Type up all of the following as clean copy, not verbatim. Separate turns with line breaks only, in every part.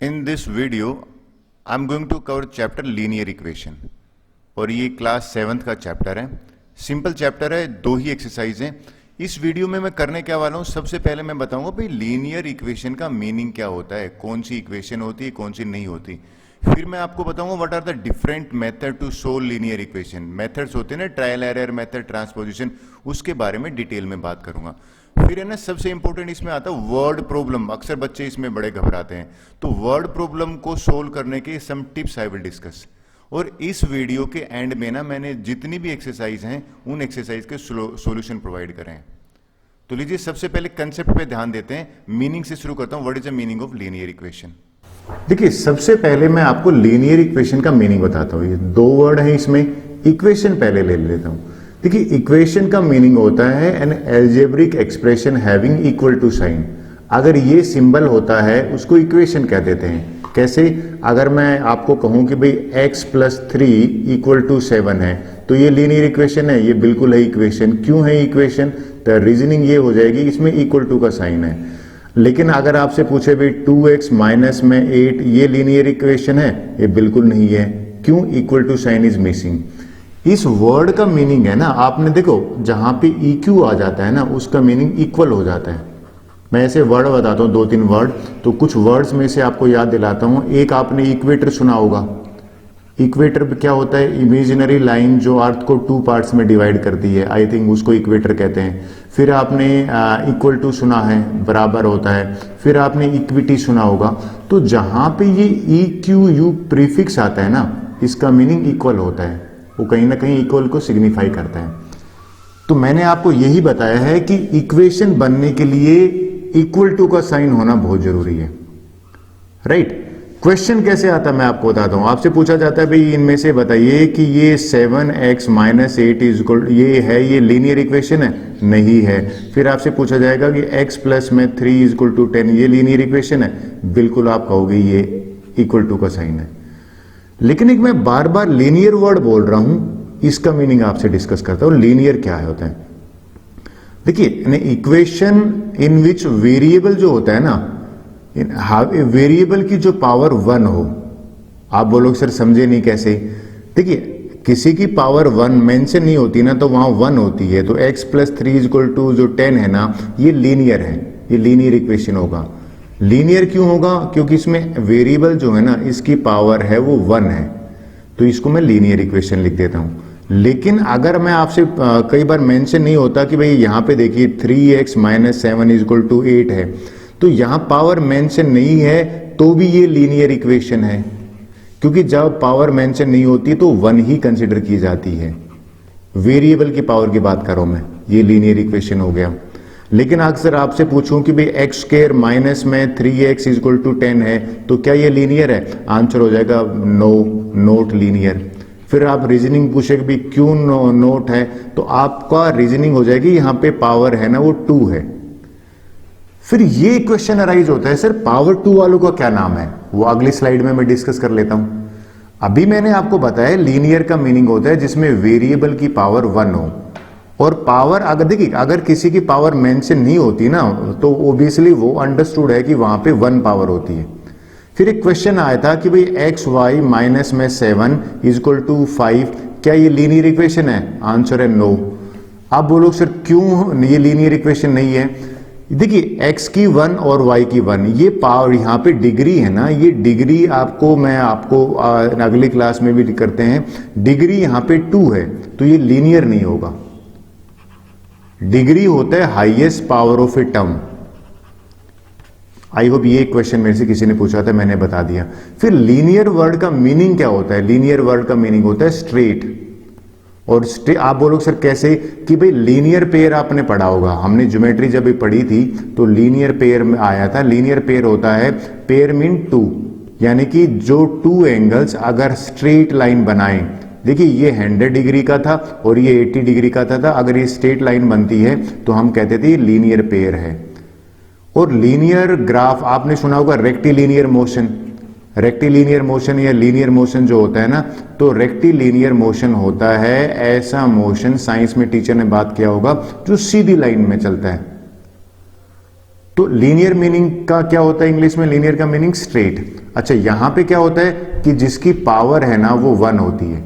In this video, I'm going to cover chapter linear equation और ये class 7th का chapter है। Simple chapter है, दो ही एक्सरसाइज हैं। इस वीडियो में मैं करने क्या वाला हूँ, सबसे पहले मैं बताऊंगा भाई लीनियर इक्वेशन का मीनिंग क्या होता है, कौन सी इक्वेशन होती है, कौन सी नहीं होती। फिर मैं आपको बताऊंगा what are the different method to solve linear equation. Methods होते हैं ना, ट्रायल एरर मेथड, ट्रांसपोजिशन, उसके बारे में डिटेल में बात करूंगा। फिर है ना, सबसे इंपॉर्टेंट इसमें आता है वर्ड प्रॉब्लम। अक्सर बच्चे इसमें बड़े घबराते हैं, तो वर्ड प्रॉब्लम को सोल्व करने के some tips I will discuss. और इस वीडियो के एंड में ना मैंने जितनी भी एक्सरसाइज हैं उन एक्सरसाइज के सॉल्यूशन प्रोवाइड करे हैं। तो लीजिए सबसे पहले कंसेप्ट पे ध्यान देते हैं, मीनिंग से शुरू करता हूं। What is the meaning of linear equation? देखिए सबसे पहले मैं आपको लीनियर इक्वेशन का मीनिंग बताता हूं। ये दो वर्ड हैं इसमें, इक्वेशन पहले ले लेता हूं। देखिए इक्वेशन का मीनिंग होता है an algebraic expression having equal to sign. अगर ये सिंबल होता है उसको इक्वेशन कह देते हैं। कैसे? अगर मैं आपको कहूं कि भाई x + 3 = 7 है, तो ये लीनियर इक्वेशन है, ये बिल्कुल है इक्वेशन। क्यों है इक्वेशन? तो रीजनिंग ये हो जाएगी, इसमें इक्वल टू का साइन है। लेकिन अगर आपसे पूछे भाई 2x - 8 ये लीनियर इक्वेशन है, ये बिल्कुल नहीं है। क्यों? Equal to sign is missing. इस वर्ड का मीनिंग है ना, आपने देखो जहां पे EQ आ जाता है ना, उसका मीनिंग इक्वल हो जाता है। मैं ऐसे वर्ड बताता हूँ, 2-3 वर्ड। तो कुछ वर्ड्स में से आपको याद दिलाता हूँ। एक आपने इक्वेटर सुना होगा। इक्वेटर क्या होता है? इमेजिनरी लाइन जो अर्थ को 2 पार्ट्स में डिवाइड करती है, आई थिंक उसको इक्वेटर कहते हैं। फिर आपने इक्वल टू सुना है, बराबर होता है। फिर आपने इक्विटी सुना होगा। तो जहां पे ये EQU प्रीफिक्स आता है ना, इसका मीनिंग इक्वल होता है, वो कहीं ना कहीं इक्वल को सिग्निफाई करता है। तो मैंने आपको यही बताया है कि इक्वेशन बनने के लिए इक्वल टू का साइन होना बहुत जरूरी है, राइट? क्वेश्चन कैसे आता है मैं आपको बताता हूं। आपसे पूछा जाता है भाई इनमें से बताइए कि ये 7x - 8 ये है, ये लीनियर इक्वेशन है? नहीं है। फिर आपसे पूछा जाएगा कि x + 3 = 10 ये लीनियर इक्वेशन है? बिल्कुल आप कहोगे ये इक्वल टू का साइन है। लेकिन एक मैं बार बार लीनियर वर्ड बोल रहा हूं, इसका मीनिंग आपसे डिस्कस करता हूं। लीनियर क्या होता है? देखिए इक्वेशन इन विच वेरिएबल जो होता है ना, वेरिएबल की जो पावर 1 हो। आप बोलोगे सर समझे नहीं कैसे? देखिए किसी की पावर 1 मेंशन नहीं होती ना, तो वहां 1 होती है। तो x + 3 = जो 10 है ना, ये लीनियर है, ये लीनियर इक्वेशन होगा। लीनियर क्यों होगा? क्योंकि इसमें वेरिएबल जो है ना, इसकी पावर है वो 1 है, तो इसको मैं लीनियर इक्वेशन लिख देता हूं। लेकिन अगर मैं आपसे कई बार मेंशन नहीं होता कि भाई यहां पे देखिए 3x - 7 = 8 है, तो यहां पावर मेंशन नहीं है तो भी ये लीनियर इक्वेशन है। क्योंकि जब पावर मेंशन नहीं होती तो 1 ही कंसिडर की जाती है। वेरिएबल की पावर की बात करो मैं, ये लीनियर इक्वेशन हो गया। लेकिन अक्सर आपसे पूछूं कि भाई x² - 3x = 10 है, तो क्या ये लीनियर है? आंसर हो जाएगा नो, नॉट लीनियर। फिर आप रीजनिंग पूछे कि भाई क्यों नोट है, तो आपका रीजनिंग हो जाएगी यहां पे पावर है ना वो 2 है। फिर ये क्वेश्चन अराइज होता है, सर पावर 2 वालों का क्या नाम है? वो अगली स्लाइड में मैं डिस्कस कर लेता हूं। अभी मैंने आपको बताया लीनियर का मीनिंग होता है जिसमें वेरिएबल की पावर 1 हो। और पावर अगर देखिए, अगर किसी की पावर मेंशन नहीं होती ना, तो ओबियसली वो अंडरस्टूड है कि वहां पे 1 पावर होती है। फिर एक क्वेश्चन आया था कि भाई xy - 7 = 5, क्या ये लीनियर इक्वेशन है? आंसर है नो। आप बोलोगे सर क्यों ये लीनियर इक्वेशन नहीं है? देखिए x की 1 और y की 1, ये पावर यहाँ पे डिग्री है ना, ये डिग्री मैं आपको अगली क्लास में भी करते हैं। डिग्री यहाँ पे 2 है, तो ये लीनियर नहीं होगा। डिग्री होता है highest power of a term. I hope ये क्वेश्चन मेरे से किसी ने पूछा था, मैंने बता दिया। फिर लीनियर वर्ड का मीनिंग क्या होता है? लीनियर वर्ड का मीनिंग होता है स्ट्रेट। और आप बोलोगे सर कैसे? कि भाई लीनियर पेयर आपने पढ़ा होगा, हमने ज्योमेट्री जब भी पढ़ी थी तो लीनियर पेयर में आया था। लीनियर पेयर होता है, पेयर मीन 2, यानी कि जो 2 एंगल्स अगर स्ट्रेट लाइन बनाएं। देखिए ये 100 डिग्री का था और ये 80 डिग्री का था। अगर ये स्ट्रेट लाइन बनती है तो हम कहते थे लीनियर पेयर है। और लीनियर ग्राफ आपने सुना होगा, रेक्टिलिनियर मोशन। रेक्टिलिनियर मोशन या लीनियर मोशन जो होता है ना, तो रेक्टिलिनियर मोशन होता है ऐसा मोशन, साइंस में टीचर ने बात किया होगा, जो सीधी लाइन में चलता है। तो लीनियर मीनिंग का क्या होता है इंग्लिश में? लीनियर का मीनिंग स्ट्रेट। अच्छा, यहां पे क्या होता है कि जिसकी पावर है ना वो 1 होती है।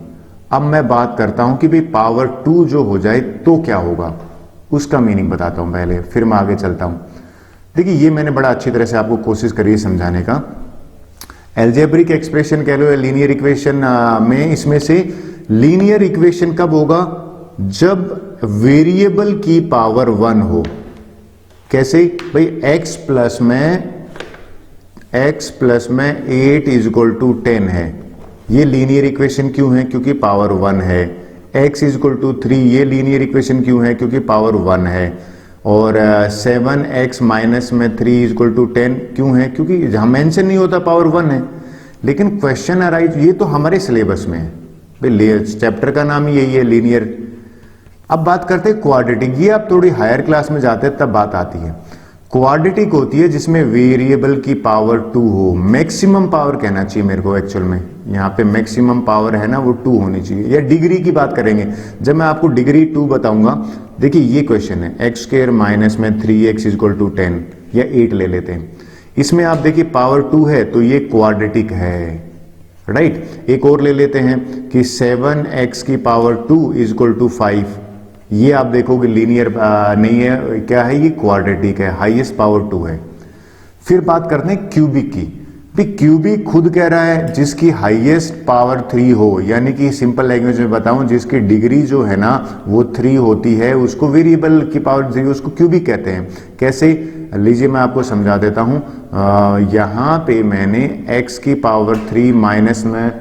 अब मैं बात करता हूं कि भाई पावर 2 जो हो जाए तो क्या होगा, उसका मीनिंग बताता हूं पहले, फिर मैं आगे चलता हूं। देखिए, ये मैंने बड़ा अच्छी तरह से आपको कोशिश करी समझाने का। एल्जेब्रिक एक्सप्रेशन कह लो या लीनियर इक्वेशन में, इसमें से लीनियर इक्वेशन कब होगा? जब वेरिएबल की पावर 1 हो। कैसे भाई? x प्लस में 8 इज इक्वल टू 10 है, ये लीनियर इक्वेशन क्यों है? क्योंकि पावर 1 है। x इज इक्वल टू 3, ये लीनियर इक्वेशन क्यों है? क्योंकि पावर 1 है। और 7x माइनस में 3 इज इक्वल टू 10 क्यों है? क्योंकि जहां मेंशन नहीं होता पावर 1 है। लेकिन क्वेश्चन अराइज, ये तो हमारे सिलेबस में है भाई, चैप्टर का नाम ही यही है, लीनियर। अब बात करते हैं क्वाड्रेटिक। ये आप थोड़ी हायर क्लास में जाते हैं तब बात आती है। क्वाड्रेटिक होती है जिसमें वेरिएबल की पावर 2 हो। मैक्सिमम पावर कहना चाहिए मेरे को एक्चुअल में, यहाँ पे मैक्सिमम पावर है ना वो 2 होनी चाहिए। या डिग्री की बात करेंगे, जब मैं आपको डिग्री 2 बताऊंगा। देखिए ये क्वेश्चन है, एक्स स्क्वायर माइनस में 3x इज इक्वल टू 10 या 8 ले लेते हैं। इसमें आप देखिए पावर 2 है तो ये क्वाड्रेटिक है, राइट। एक और ले लेते हैं कि 7x की पावर 2 इज इक्वल टू 5, ये आप देखोगे लीनियर नहीं है, क्या है ये? क्वाड्रेटिक है, हाईएस्ट पावर 2 है। फिर बात करते हैं क्यूबिक की। भी क्यूबिक खुद कह रहा है जिसकी हाईएस्ट पावर 3 हो, यानी कि सिंपल लैंग्वेज में बताऊं, जिसकी डिग्री जो है ना वो 3 होती है, उसको वेरिएबल की पावर 3, उसको क्यूबिक कहते हैं। कैसे? लीजिए मैं आपको समझा देता हूं। यहां पे मैंने x की पावर 3 माइनस में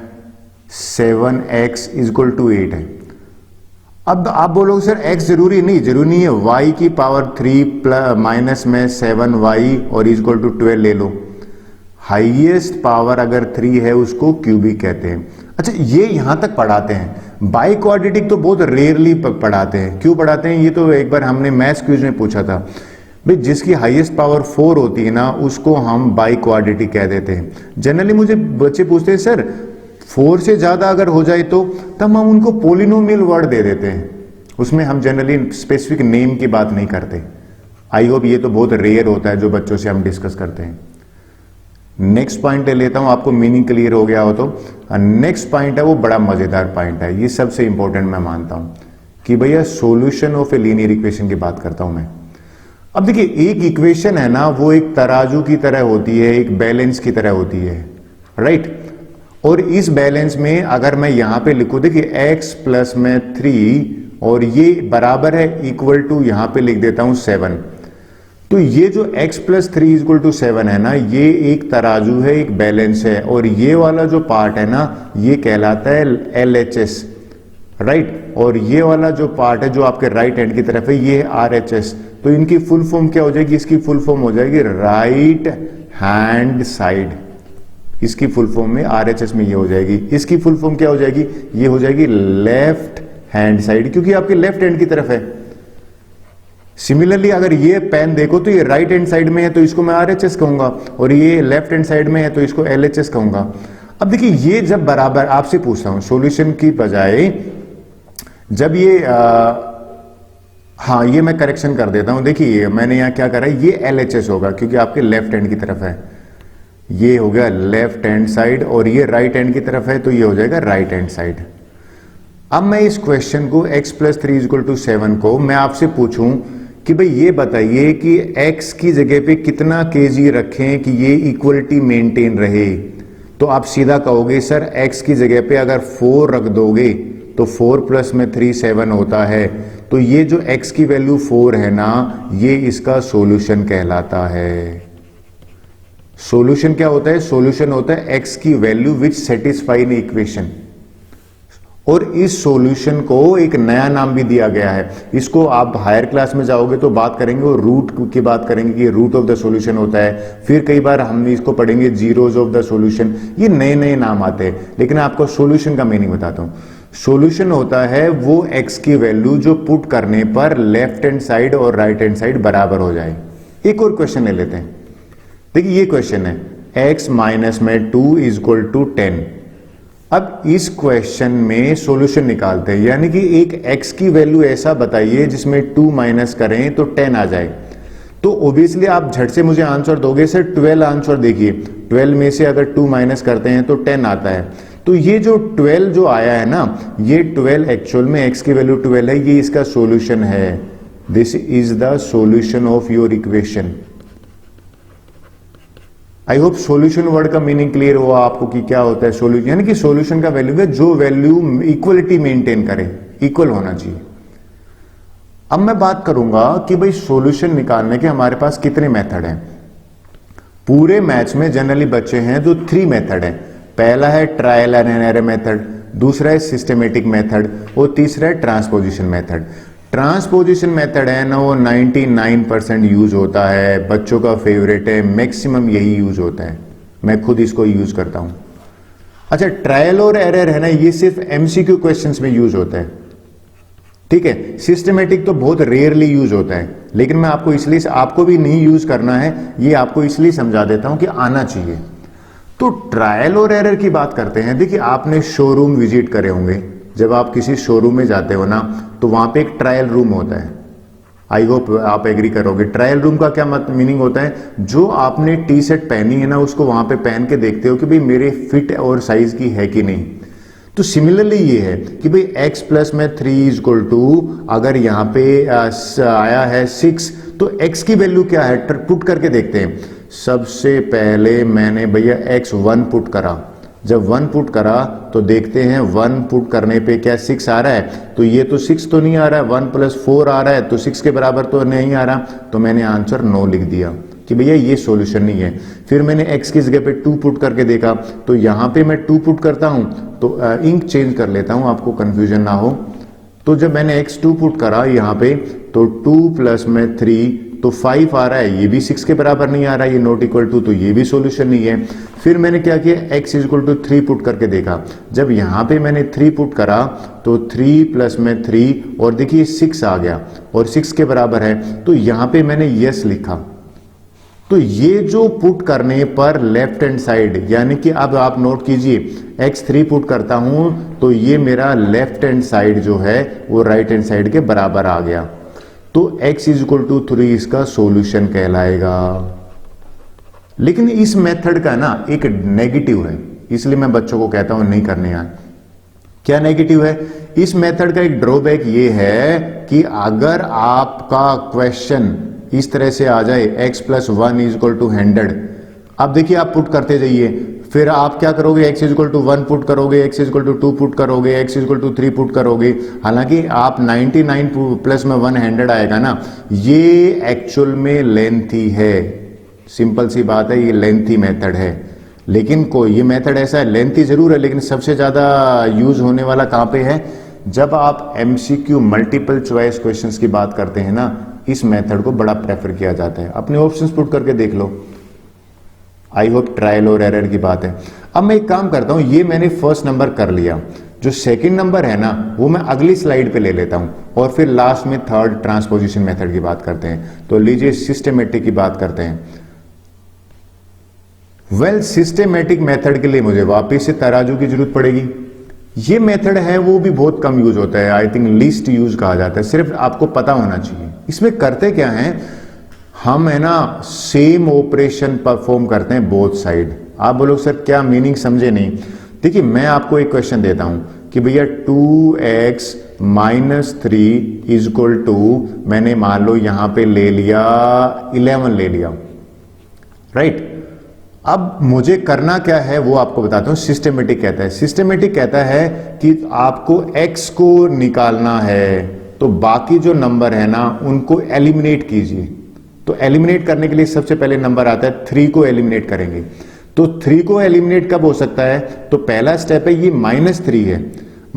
7x इज इक्वल टू 8 है। अब आप बोलोगे सर x जरूरी नहीं है, y की पावर 3 प्लस माइनस में 7y और इज इक्वल टू 12 ले लो। हाईएस्ट पावर अगर 3 है उसको क्यूबिक कहते हैं। अच्छा, ये यहां तक पढ़ाते हैं। बाई क्वाड्रेटिक तो बहुत रेयरली पढ़ाते हैं। क्यों पढ़ाते हैं? ये तो एक बार हमने मैथ्स क्विज में पूछा था भाई, जिसकी हाईएस्ट पावर 4 होती है ना उसको हम बाई क्वाड्रेटिक कह देते हैं। जनरली मुझे बच्चे पूछते हैं सर 4 से ज्यादा अगर हो जाए तो, तब हम उनको पोलिनोमियल वर्ड दे देते हैं। उसमें हम जनरली स्पेसिफिक नेम की बात नहीं करते। आई होप ये तो बहुत रेयर होता है जो बच्चों से हम डिस्कस करते हैं। नेक्स्ट पॉइंट ले लेता हूं, आपको मीनिंग क्लियर हो गया हो तो। नेक्स्ट पॉइंट है वो बड़ा मजेदार पॉइंट है, ये सबसे इंपॉर्टेंट मैं मानता हूं कि भैया solution of a linear equation की बात करता हूं मैं। अब देखिए, एक इक्वेशन है ना वो एक तराजू की तरह होती है, एक बैलेंस की तरह होती है, राइट। और इस बैलेंस में अगर मैं यहां पे लिखूं, देखिए x प्लस में 3 और ये बराबर है इक्वल टू, यहां पे लिख देता हूं 7। तो ये जो x प्लस 3 इक्वल टू 7 है ना, ये एक तराजू है, एक बैलेंस है। और ये वाला जो पार्ट है ना ये कहलाता है LHS, राइट। और ये वाला जो पार्ट है जो आपके राइट हैंड की तरफ है ये है RHS। तो इनकी फुल फॉर्म क्या हो जाएगी? इसकी फुल फॉर्म हो जाएगी राइट हैंड साइड। इसकी फुल फॉर्म में RHS में ये हो जाएगी। इसकी फुल फॉर्म क्या हो जाएगी? ये हो जाएगी लेफ्ट हैंड साइड, क्योंकि आपके लेफ्ट हैंड की तरफ है। सिमिलरली अगर ये पेन देखो तो ये राइट हैंड साइड में है तो इसको मैं RHS कहूंगा, और ये लेफ्ट हैंड साइड में है तो इसको LHS कहूंगा। अब देखिए, ये जब बराबर, आपसे पूछता हूं सॉल्यूशन की बजाय, जब ये हाँ ये मैं करेक्शन कर देता हूं। देखिए मैंने यहां क्या करा है, ये LHS होगा क्योंकि आपके लेफ्ट हैंड की तरफ है। ये हो गया लेफ्ट हैंड साइड, और ये राइट हैंड की तरफ है तो ये हो जाएगा राइट हैंड साइड। अब मैं इस क्वेश्चन को x प्लस 3 इक्वल टू 7 को मैं आपसे पूछूं कि भाई ये बताइए कि x की जगह पे कितना kg रखें कि ये इक्वलिटी मेंटेन रहे। तो आप सीधा कहोगे सर x की जगह पे अगर 4 रख दोगे तो 4 प्लस में 3 7 होता है। तो ये जो x की वैल्यू 4 है ना, ये इसका सॉल्यूशन कहलाता है। सॉल्यूशन क्या होता है? सॉल्यूशन होता है x की value which satisfy in equation. और इस सॉल्यूशन को एक नया नाम भी दिया गया है। इसको आप हायर क्लास में जाओगे तो बात करेंगे और रूट की बात करेंगे कि रूट ऑफ द सॉल्यूशन होता है। फिर कई बार हम इसको पढ़ेंगे जीरोज ऑफ द सॉल्यूशन। ये नए नए नाम आते हैं, लेकिन आपको सॉल्यूशन का मीनिंग बताता हूं। सॉल्यूशन होता है वो x की वैल्यू जो पुट करने पर लेफ्ट हैंड साइड और राइट हैंड साइड बराबर हो जाए। एक और क्वेश्चन ले लेते हैं। देखिए ये क्वेश्चन है x माइनस में 2 इज इक्वल टू 10। अब इस क्वेश्चन में सॉल्यूशन निकालते हैं, यानी कि एक x की वैल्यू ऐसा बताइए जिसमें 2 माइनस करें तो 10 आ जाए। तो ऑब्वियसली आप झट से मुझे आंसर दोगे सर 12 आंसर देखिए, 12 में से अगर 2 माइनस करते हैं तो 10 आता है। तो ये जो 12 जो आया है ना, ये 12 एक्चुअल में x की वैल्यू 12 है, ये इसका सॉल्यूशन है। This is the solution of your equation. I hope solution word का मीनिंग क्लियर हुआ आपको कि क्या होता है सॉल्यूशन, यानी कि सॉल्यूशन का वैल्यू है जो वैल्यू इक्वलिटी मेंटेन करे, इक्वल होना चाहिए। अब मैं बात करूंगा कि भाई सॉल्यूशन निकालने के हमारे पास कितने मेथड हैं। पूरे मैथ्स में जनरली बच्चे हैं जो 3 मेथड है। पहला है ट्रायल एंड एरर मेथड, दूसरा है सिस्टमेटिक मेथड और तीसरा है ट्रांसपोजिशन मेथड। ट्रांसपोजिशन मेथड है ना, वो 99% यूज होता है, बच्चों का फेवरेट है, मैक्सिमम यही यूज होता है, मैं खुद इसको यूज करता हूं। अच्छा, ट्रायल और एरर है ना, ये सिर्फ एमसीक्यू क्वेश्चंस में यूज होता है, ठीक है। सिस्टमेटिक तो बहुत रेयरली यूज होता है, लेकिन मैं आपको इसलिए, आपको भी नहीं यूज करना है, ये आपको इसलिए समझा देता हूं कि आना चाहिए। तो ट्रायल और एरर की बात करते हैं। देखिए, आपने शोरूम विजिट करे होंगे, जब आप किसी शोरूम में जाते हो ना, तो वहां पे एक ट्रायल रूम होता है। आई होप आप एग्री करोगे। ट्रायल रूम का क्या मीनिंग होता है, जो आपने टी शर्ट पहनी है ना, उसको वहां पे पहन के देखते हो कि भाई मेरे फिट और साइज की है कि नहीं। तो सिमिलरली ये है कि भाई x प्लस में 3 इक्वल टू, अगर यहाँ पे आया है 6, तो x की वैल्यू क्या है पुट करके देखते हैं। सबसे पहले मैंने भैया x 1 पुट करा, जब 1 पुट करा तो देखते हैं 1 पुट करने पे क्या 6 आ रहा है, तो ये तो 6 तो नहीं आ रहा है, 1 प्लस 4 आ रहा है, तो 6 के बराबर तो नहीं आ रहा, तो मैंने आंसर 9 लिख दिया कि भैया ये सॉल्यूशन नहीं है। फिर मैंने x की जगह पे 2 पुट करके देखा, तो यहाँ पे मैं 2 पुट करता हूँ, तो इंक चेंज कर लेता हूँ आपको कंफ्यूजन ना हो। तो जब मैंने x 2 पुट करा यहाँ पे, तो 2 प्लस में 3 तो 5 आ रहा है, ये भी 6 के बराबर नहीं आ रहा है, ये नॉट इक्वल टू, तो ये भी सॉल्यूशन नहीं है। फिर मैंने क्या किया, x इक्वल टू 3 पुट करके देखा, जब यहाँ पे मैंने 3 पुट करा तो 3 प्लस में 3 और देखिए 6 आ गया और 6 के बराबर है, तो यहाँ पे मैंने यस लिखा। तो ये जो पुट करने पर लेफ्ट हैंड साइड, यानी कि अब आप नोट कीजिए, x 3 पुट करता हूं तो ये मेरा लेफ्ट हैंड साइड जो है वो राइट हैंड साइड के बराबर आ गया, तो x इज इक्वल टू 3 इसका सॉल्यूशन कहलाएगा। लेकिन इस मेथड का ना एक नेगेटिव है, इसलिए मैं बच्चों को कहता हूं नहीं करने यार। क्या नेगेटिव है? इस मेथड का एक ड्रॉबैक ये है कि अगर आपका क्वेश्चन इस तरह से आ जाए x plus 1 is equal to 100, अब देखिए आप पुट करते जाइए, फिर आप क्या करोगे, x is equal to 1 put करोगे, x is equal to 2 put करोगे, x is equal to 3 put करोगे, हालांकि आप 99 प्लस में 100 आएगा ना, ये एक्चुअल में लेंथी है। सिंपल सी बात है, ये लेंथी मेथड है। लेकिन कोई ये मेथड ऐसा है, लेंथी जरूर है, लेकिन सबसे ज्यादा यूज होने वाला कहां पे है, जब आप एमसीक्यू मल्टीपल चॉइस क्वेश्चंस की बात करते हैं ना, इस मेथड को बड़ा प्रेफर किया जाता है। अपने ऑप्शंस पुट करके देख लो। आई होप ट्रायल और एरर की बात है। अब मैं एक काम करता हूं, ये मैंने फर्स्ट नंबर कर लिया, जो सेकंड नंबर है ना वो मैं अगली स्लाइड पे ले लेता हूं, और फिर लास्ट में थर्ड ट्रांसपोजिशन मेथड की बात करते हैं। तो लीजिए सिस्टमेटिक की बात करते हैं। वेल, सिस्टमेटिक मेथड के लिए मुझे वापिस से तराजू की जरूरत पड़ेगी। ये मेथड है वो भी बहुत कम यूज होता है, आई थिंक लीस्ट यूज कहा जाता है, सिर्फ आपको पता होना चाहिए। इसमें करते क्या है, हम है ना सेम ऑपरेशन परफॉर्म करते हैं बोथ साइड। आप बोलो सर क्या मीनिंग समझे नहीं। देखिए मैं आपको एक क्वेश्चन देता हूं कि भैया 2x minus 3 is equal to, मैंने मान लो यहां पे ले लिया 11 ले लिया, राइट। अब मुझे करना क्या है वो आपको बताता हूं। सिस्टमेटिक कहता है, सिस्टमेटिक कहता है कि आपको x को निकालना है, तो बाकी जो नंबर है ना उनको एलिमिनेट कीजिए। तो एलिमिनेट करने के लिए सबसे पहले नंबर आता है 3 को एलिमिनेट करेंगे। तो 3 को एलिमिनेट कब हो सकता है, तो पहला स्टेप है, ये -3 है,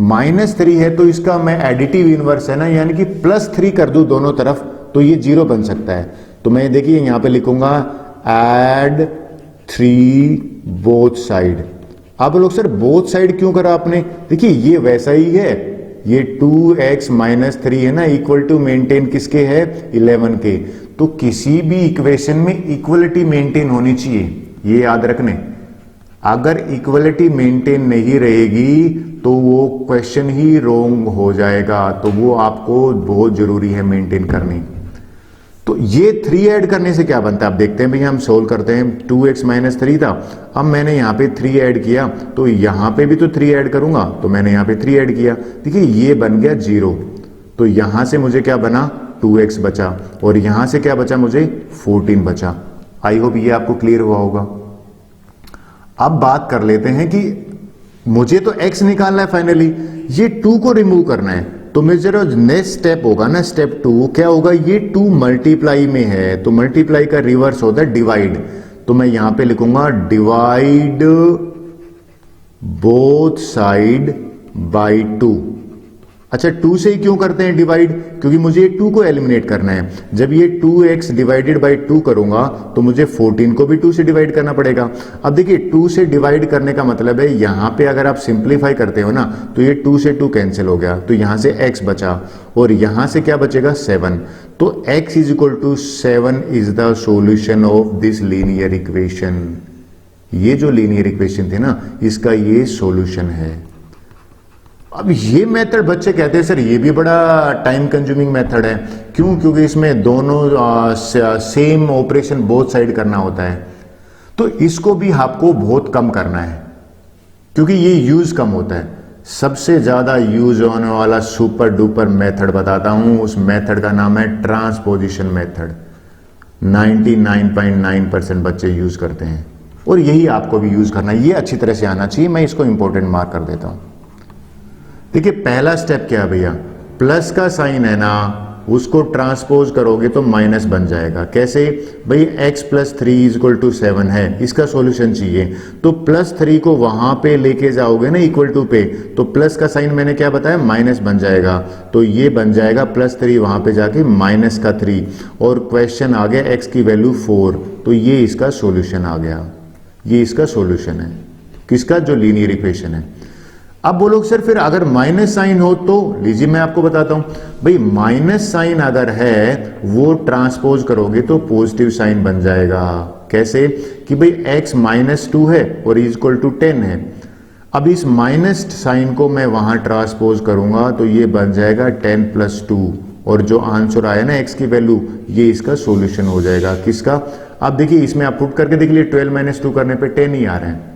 -3 है, तो इसका मैं एडिटिव इनवर्स है ना, यानी कि +3 कर दूं दोनों तरफ, तो ये 0 बन सकता है। तो मैं देखिए यहां पे लिखूंगा ऐड 3 बोथ साइड। आप लोग सर बोथ साइड क्यों करा आपने, देखिए ये वैसा ही है, ये 2x माइनस 3 है ना, इक्वल टू मेंटेन किसके है, 11 के। तो किसी भी इक्वेशन में इक्वलिटी मेंटेन होनी चाहिए, ये याद रखने। अगर इक्वलिटी मेंटेन नहीं रहेगी तो वो क्वेश्चन ही रॉन्ग हो जाएगा, तो वो आपको बहुत जरूरी है मेंटेन करनी। तो ये 3 ऐड करने से क्या बनता है, आप देखते हैं भैया, हम सोल्व करते हैं। 2x माइनस 3 था, अब मैंने यहाँ पे 3 ऐड किया, तो यहाँ पे भी तो 3 ऐड करूंगा, तो मैंने यहाँ पे 3 ऐड किया। देखिए ये बन गया 0, तो यहां से मुझे क्या बना, 2x बचा, और यहां से क्या बचा मुझे, 14 बचा। आई होप ये आपको क्लियर हुआ होगा। अब बात कर लेते हैं कि मुझे तो x निकालना है फाइनली, ये 2 को रिमूव करना है, तो मेरा जो नेक्स्ट स्टेप होगा ना, स्टेप 2 क्या होगा, ये 2 मल्टीप्लाई में है, तो मल्टीप्लाई का रिवर्स होता है डिवाइड। तो मैं यहां पे लिखूंगा डिवाइड बोथ साइड बाय 2। अच्छा 2 से ही क्यों करते हैं डिवाइड, क्योंकि मुझे ये 2 को एलिमिनेट करना है। जब ये 2x डिवाइडेड बाय 2 करूंगा तो मुझे 14 को भी 2 से डिवाइड करना पड़ेगा। अब देखिए 2 से डिवाइड करने का मतलब है, यहां पे अगर आप सिंप्लीफाई करते हो ना, तो ये 2 से 2 कैंसिल हो गया, तो यहां से x बचा, और यहां से क्या बचेगा, 7। तो x is equal to 7 is the solution of this linear equation. ये जो लीनियर इक्वेशन थी ना, इसका ये सोल्यूशन है। अब ये मेथड बच्चे कहते हैं सर ये भी बड़ा टाइम कंज्यूमिंग मेथड है, क्यों, क्योंकि इसमें दोनों सेम ऑपरेशन बोथ साइड करना होता है, तो इसको भी आपको बहुत कम करना है, क्योंकि ये यूज कम होता है। सबसे ज्यादा यूज होने वाला सुपर डुपर मेथड बताता हूं, उस मेथड का नाम है ट्रांसपोजिशन मेथड। 99.9% बच्चे यूज करते हैं, और यही आपको भी यूज करना है। ये अच्छी तरह से आना चाहिए, मैं इसको इंपॉर्टेंट मार्क कर देता हूं। देखिए पहला स्टेप क्या है भैया, प्लस का साइन है ना, उसको ट्रांसपोज करोगे तो माइनस बन जाएगा। कैसे भाई, x plus 3 is equal to 7 है, इसका सॉल्यूशन चाहिए, तो प्लस 3 को वहां पे लेके जाओगे ना इक्वल टू पे, तो प्लस का साइन मैंने क्या बताया, माइनस बन जाएगा, तो ये बन जाएगा प्लस 3 वहां पे जाके माइनस का 3, और क्वेश्चन आ गया x की वैल्यू 4, तो ये इसका सॉल्यूशन आ गया। ये इसका सॉल्यूशन है, किसका, जो लीनियर इक्वेशन है। अब बोलो सर फिर अगर माइनस साइन हो तो, लीजिए मैं आपको बताता हूं भाई, माइनस साइन अगर है वो ट्रांसपोज करोगे तो पॉजिटिव साइन बन जाएगा। कैसे कि भाई x माइनस 2 है और इज इक्वल टू 10 है। अब इस माइनस साइन को मैं वहां ट्रांसपोज करूंगा तो ये बन जाएगा 10 प्लस 2, और जो आंसर आया ना x की वैल्यू, ये इसका सॉल्यूशन हो जाएगा। किसका, अब देखिए इसमें आप पुट करके देख लीजिए, 12 माइनस 2 करने पे 10 ही आ रहे हैं।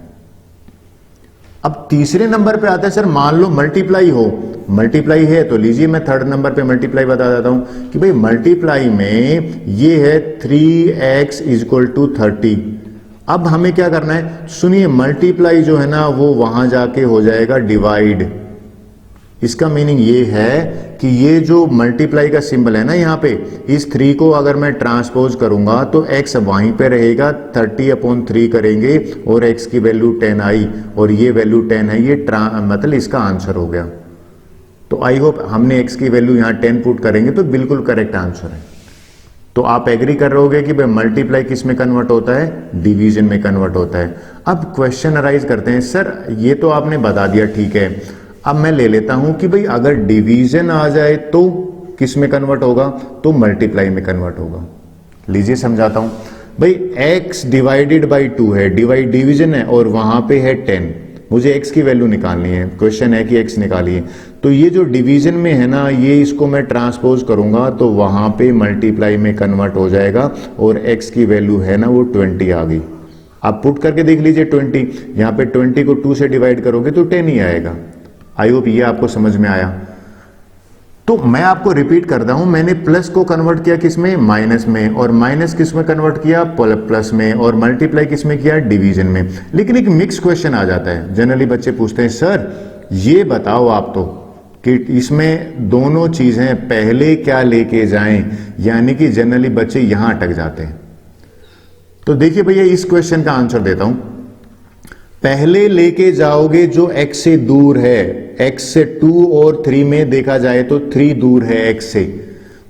अब तीसरे नंबर पे आता है सर, मान लो मल्टीप्लाई हो, मल्टीप्लाई है तो लीजिए मैं थर्ड नंबर पे मल्टीप्लाई बता देता हूं कि भाई मल्टीप्लाई में ये है 3x इज इक्वल टू 30। अब हमें क्या करना है, सुनिए, मल्टीप्लाई जो है ना वो वहां जाके हो जाएगा डिवाइड। इसका मीनिंग ये है कि ये जो मल्टीप्लाई का सिंबल है ना यहाँ पे, इस 3 को अगर मैं ट्रांसपोज करूंगा तो x वहीं पे रहेगा, 30/3 करेंगे और x की वैल्यू 10 आई, और ये वैल्यू 10 है, ये मतलब इसका आंसर हो गया। तो आई होप हमने x की वैल्यू यहाँ 10 पुट करेंगे तो बिल्कुल करेक्ट आंसर है। तो आप एग्री कर रहे होगे कि भाई मल्टीप्लाई किस में कन्वर्ट होता है, डिवीजन में कन्वर्ट होता है। अब क्वेश्चन अराइज करते हैं, सर ये तो आपने बता दिया, ठीक है, अब मैं ले लेता हूं कि भाई अगर डिवीजन आ जाए तो किस में कन्वर्ट होगा, तो मल्टीप्लाई में कन्वर्ट होगा। लीजिए समझाता हूं भाई, x डिवाइडेड बाई 2 है, डिवाइड डिवीजन है, और वहां पे है 10, मुझे x की वैल्यू निकालनी है, क्वेश्चन है कि x निकालिए। तो ये जो डिवीजन में है ना, ये इसको मैं ट्रांसपोज करूंगा तो वहां पे मल्टीप्लाई में कन्वर्ट हो जाएगा, और x की वैल्यू है ना वो 20 आ गई। आप पुट करके देख लीजिए 20, यहाँ पे 20 को 2 से डिवाइड करोगे तो 10 ही आएगा। आई होप ये आपको समझ में आया। तो मैं आपको रिपीट करता हूं, मैंने प्लस को कन्वर्ट किया किस में, माइनस में, और माइनस किस में कन्वर्ट किया, प्लस में, और मल्टीप्लाई किस में किया, डिवीजन में। लेकिन एक मिक्स क्वेश्चन आ जाता है, जनरली बच्चे पूछते हैं सर ये बताओ आप तो कि इसमें दोनों चीजें पहले क्या लेके जाएं, यानी कि जनरली बच्चे यहां अटक जाते हैं। तो देखिए भैया इस क्वेश्चन का आंसर देता हूं, पहले लेके जाओगे जो x से दूर है, x से 2 और 3 में देखा जाए तो 3 दूर है x से,